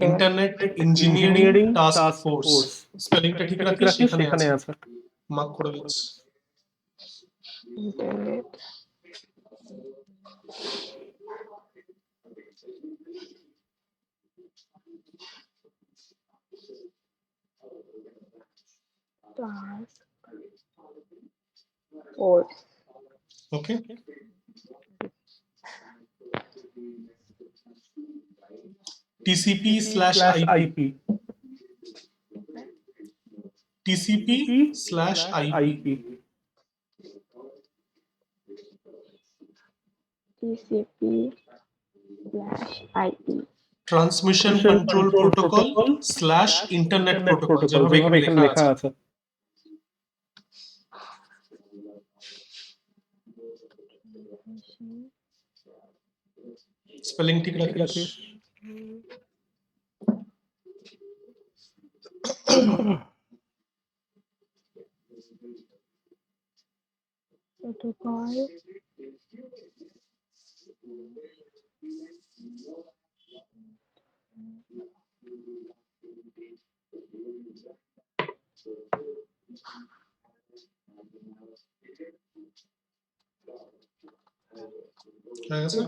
ইন্টারনেট ইঞ্জিনিয়ারিং টাস্ক ফোর্স। স্পেলিংটা ঠিক রাখিস, সেখানে আছে, মার্ক করে দিচ্ছি। Internet task force. Okay, TCP/IP, TCP/IP, TCP/IP, transmission control protocol slash internet protocol, যেভাবে এখানে লেখা আছে। স্পেলিং ঠিক রাখিস। protocol, হয়ে গেছে?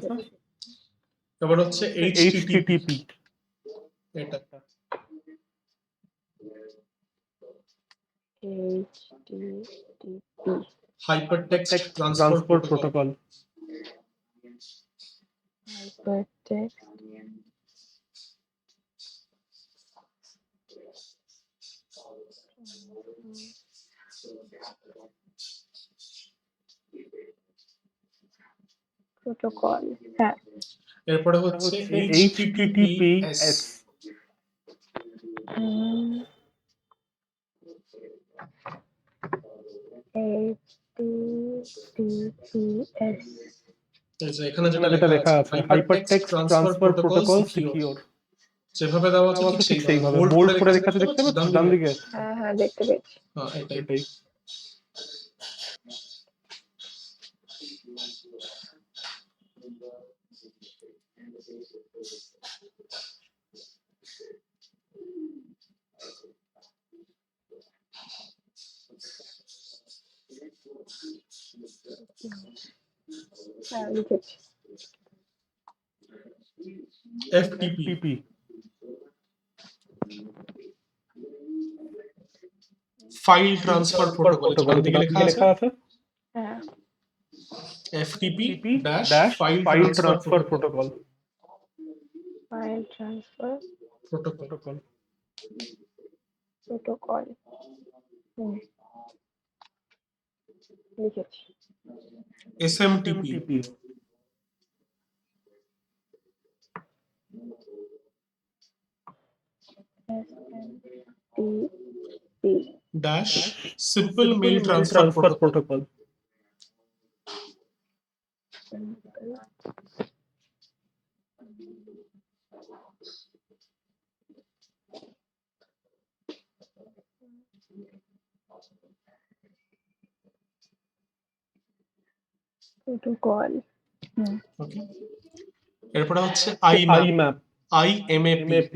এবার হচ্ছে HTTP, এটা HTTP, hypertext transfer transport protocol. Protocol. hypertext protocol. হ্যাঁ, এরপরে হচ্ছে HTTPS, HTTPS, এই যে এখানে যেটা যেটা লেখা আছে হাইপারটেক্সট ট্রান্সফার প্রোটোকল সিকিউর। যেভাবে দেওয়া আছে ঠিক সেইভাবে বোল্ড করে লেখা আছে, দেখতে পাচ্ছিস পাচ্ছিস ডান দিকে? হ্যাঁ হ্যাঁ দেখতে পেয়েছি। হ্যাঁ, এটাই। এটাই। হ্যাঁ লিখেছি। FTP, টিপি, ফাইল ট্রান্সফার প্রোটোকল, ডান দিকে লেখা আছে। হ্যাঁ, FTP dash file file transfer transfer protocol. File transfer protocol. Protocol. লিখেছি। SMTP, SMTP, dash simple mail transfer protocol. Protocol. Okay, এরপরে হচ্ছে IMAP, IMAP,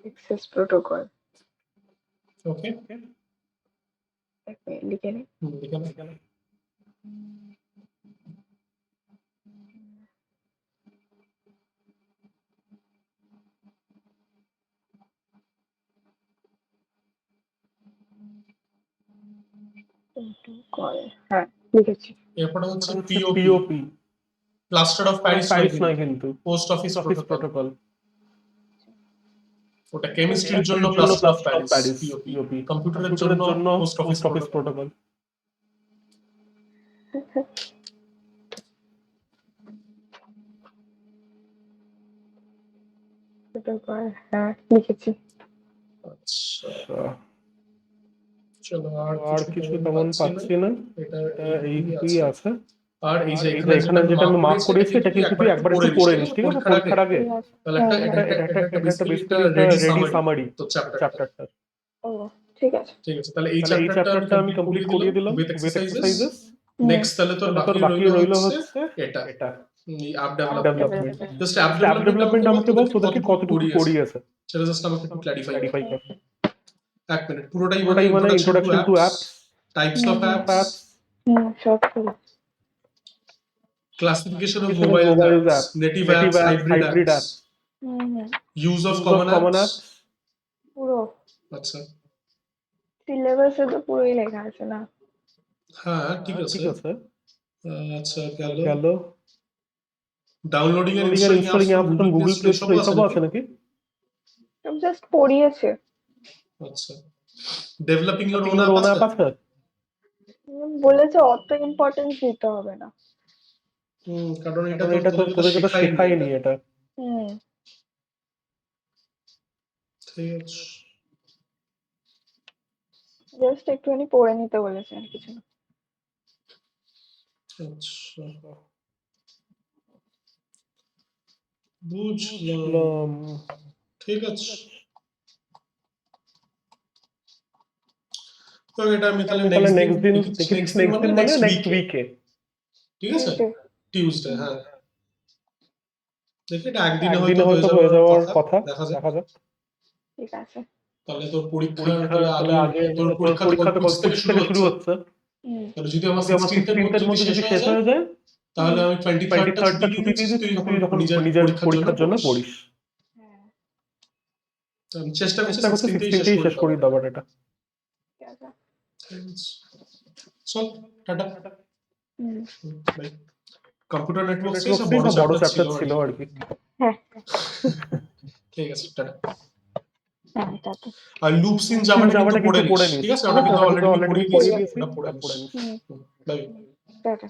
Access protocol. ওকে লিখে নিই। এখানে protocol, হ্যাঁ লিখেছি। এরপরে হচ্ছে POP POP plaster of Paris Paris নয় কিন্তু post office office protocol protocol ওটা কেমিস্ট্রির জন্য প্লাস্টার অফ প্যারিস পিওপি কম্পিউটারের জন্য পোস্ট অফিস প্রোটোকল protocol, হ্যাঁ লিখেছি। আচ্ছা চলো আর কিছু তেমন পাচ্ছি না এটা এটা এইটুকুই আছে আর এই যে এই যে এখানে যেটা আমি মার্ক করেছি এটা কিন্তু তুই একবার একটু পড়ে নিস ঠিক আছে পরীক্ষার আগে তাহলে এটা একটা বেসিক্যালি একটা রেডি সামারি তো চ্যাপ্টারটা ও ঠিক আছে। ঠিক আছে তাহলে এই তাহলে এই চ্যাপ্টারটা আমি কমপ্লিট করিয়ে দিলাম উইথ উইথ এক্সারসাইজেস নেক্সট তাহলে তোর বাকি রইল হচ্ছে এটা এটা এই app development just app app development আমাকে বল তোদেরকে কতটুকু করিয়েছে সেটা জাস্ট আমাকে একটু ক্ল্যারিফাই ক্লারিফাই কর এক মিনিট পুরোটাই পুরোটাই মানে introduction to apps types of apps সব ঠিক। classification of mobile mobile apps, apps, native native apps, apps, hybrid hybrid apps, use of use common of common apps. apps পুরো আচ্ছা সিলেবাসে তো পুরোই লেখা আছে না? হ্যাঁ ঠিক আছে ঠিক আছে আচ্ছা গেল গেল downloading and installing installing apps from Google play store এসবও আছে নাকি সব জাস্ট পড়িয়েছে। আচ্ছা developing your own owner own app app আছে বলেছে অত ইম্পর্টেন্স দিতে হবে না। কারণ কারণ এটা তো তোদেরকে তো শেখায়নি এটা ঠিক আছে জাস্ট একটুখানি পড়ে নিতে বলেছে আর কিছু না। আচ্ছা বুঝলাম বুঝলাম ঠিক আছে তো এটা আমি তাহলে তাহলে নেক্সট নেক্সট দিন দিন দেখি নেক্সট দিন মানে নেক্সট উইকে ঠিক আছে টিউসডে হ্যাঁ দেখি এটা একদিনে একদিনে হয়তো হয়ে যাওয়ার কথা দেখা যাক ঠিক আছে। তাহলে তোর পরীক্ষার তাহলে আগে তোর তোর পরীক্ষা তো 25 25 থেকে শুরু হচ্ছে তাহলে যদি আমার যদি আমার 16 এর মধ্যে যদি শেষ হয়ে যায় তাহলে আমি 23rd টা ছুটি দিয়ে দিচ্ছি তুই যখন নিজের পরীক্ষার জন্য পড়িস চেষ্টা করছি চেষ্টা করছি 16 তেই শেষ করি দাবার এটা চল tata bye computer networks network বড় বড় চ্যাপ্টার চ্যাপ্টার ছিল ছিল আর কি হ্যাঁ ঠিক আছে টাটা হ্যাঁ টাটা। আর লুপস ইন জাভাটা কিন্তু পড়ে নিস ঠিক আছে ওটা কিন্তু অলরেডি পড়িয়ে দিয়েছি পড়ে নিস ওটা পড়ে নিস বাই টাটা।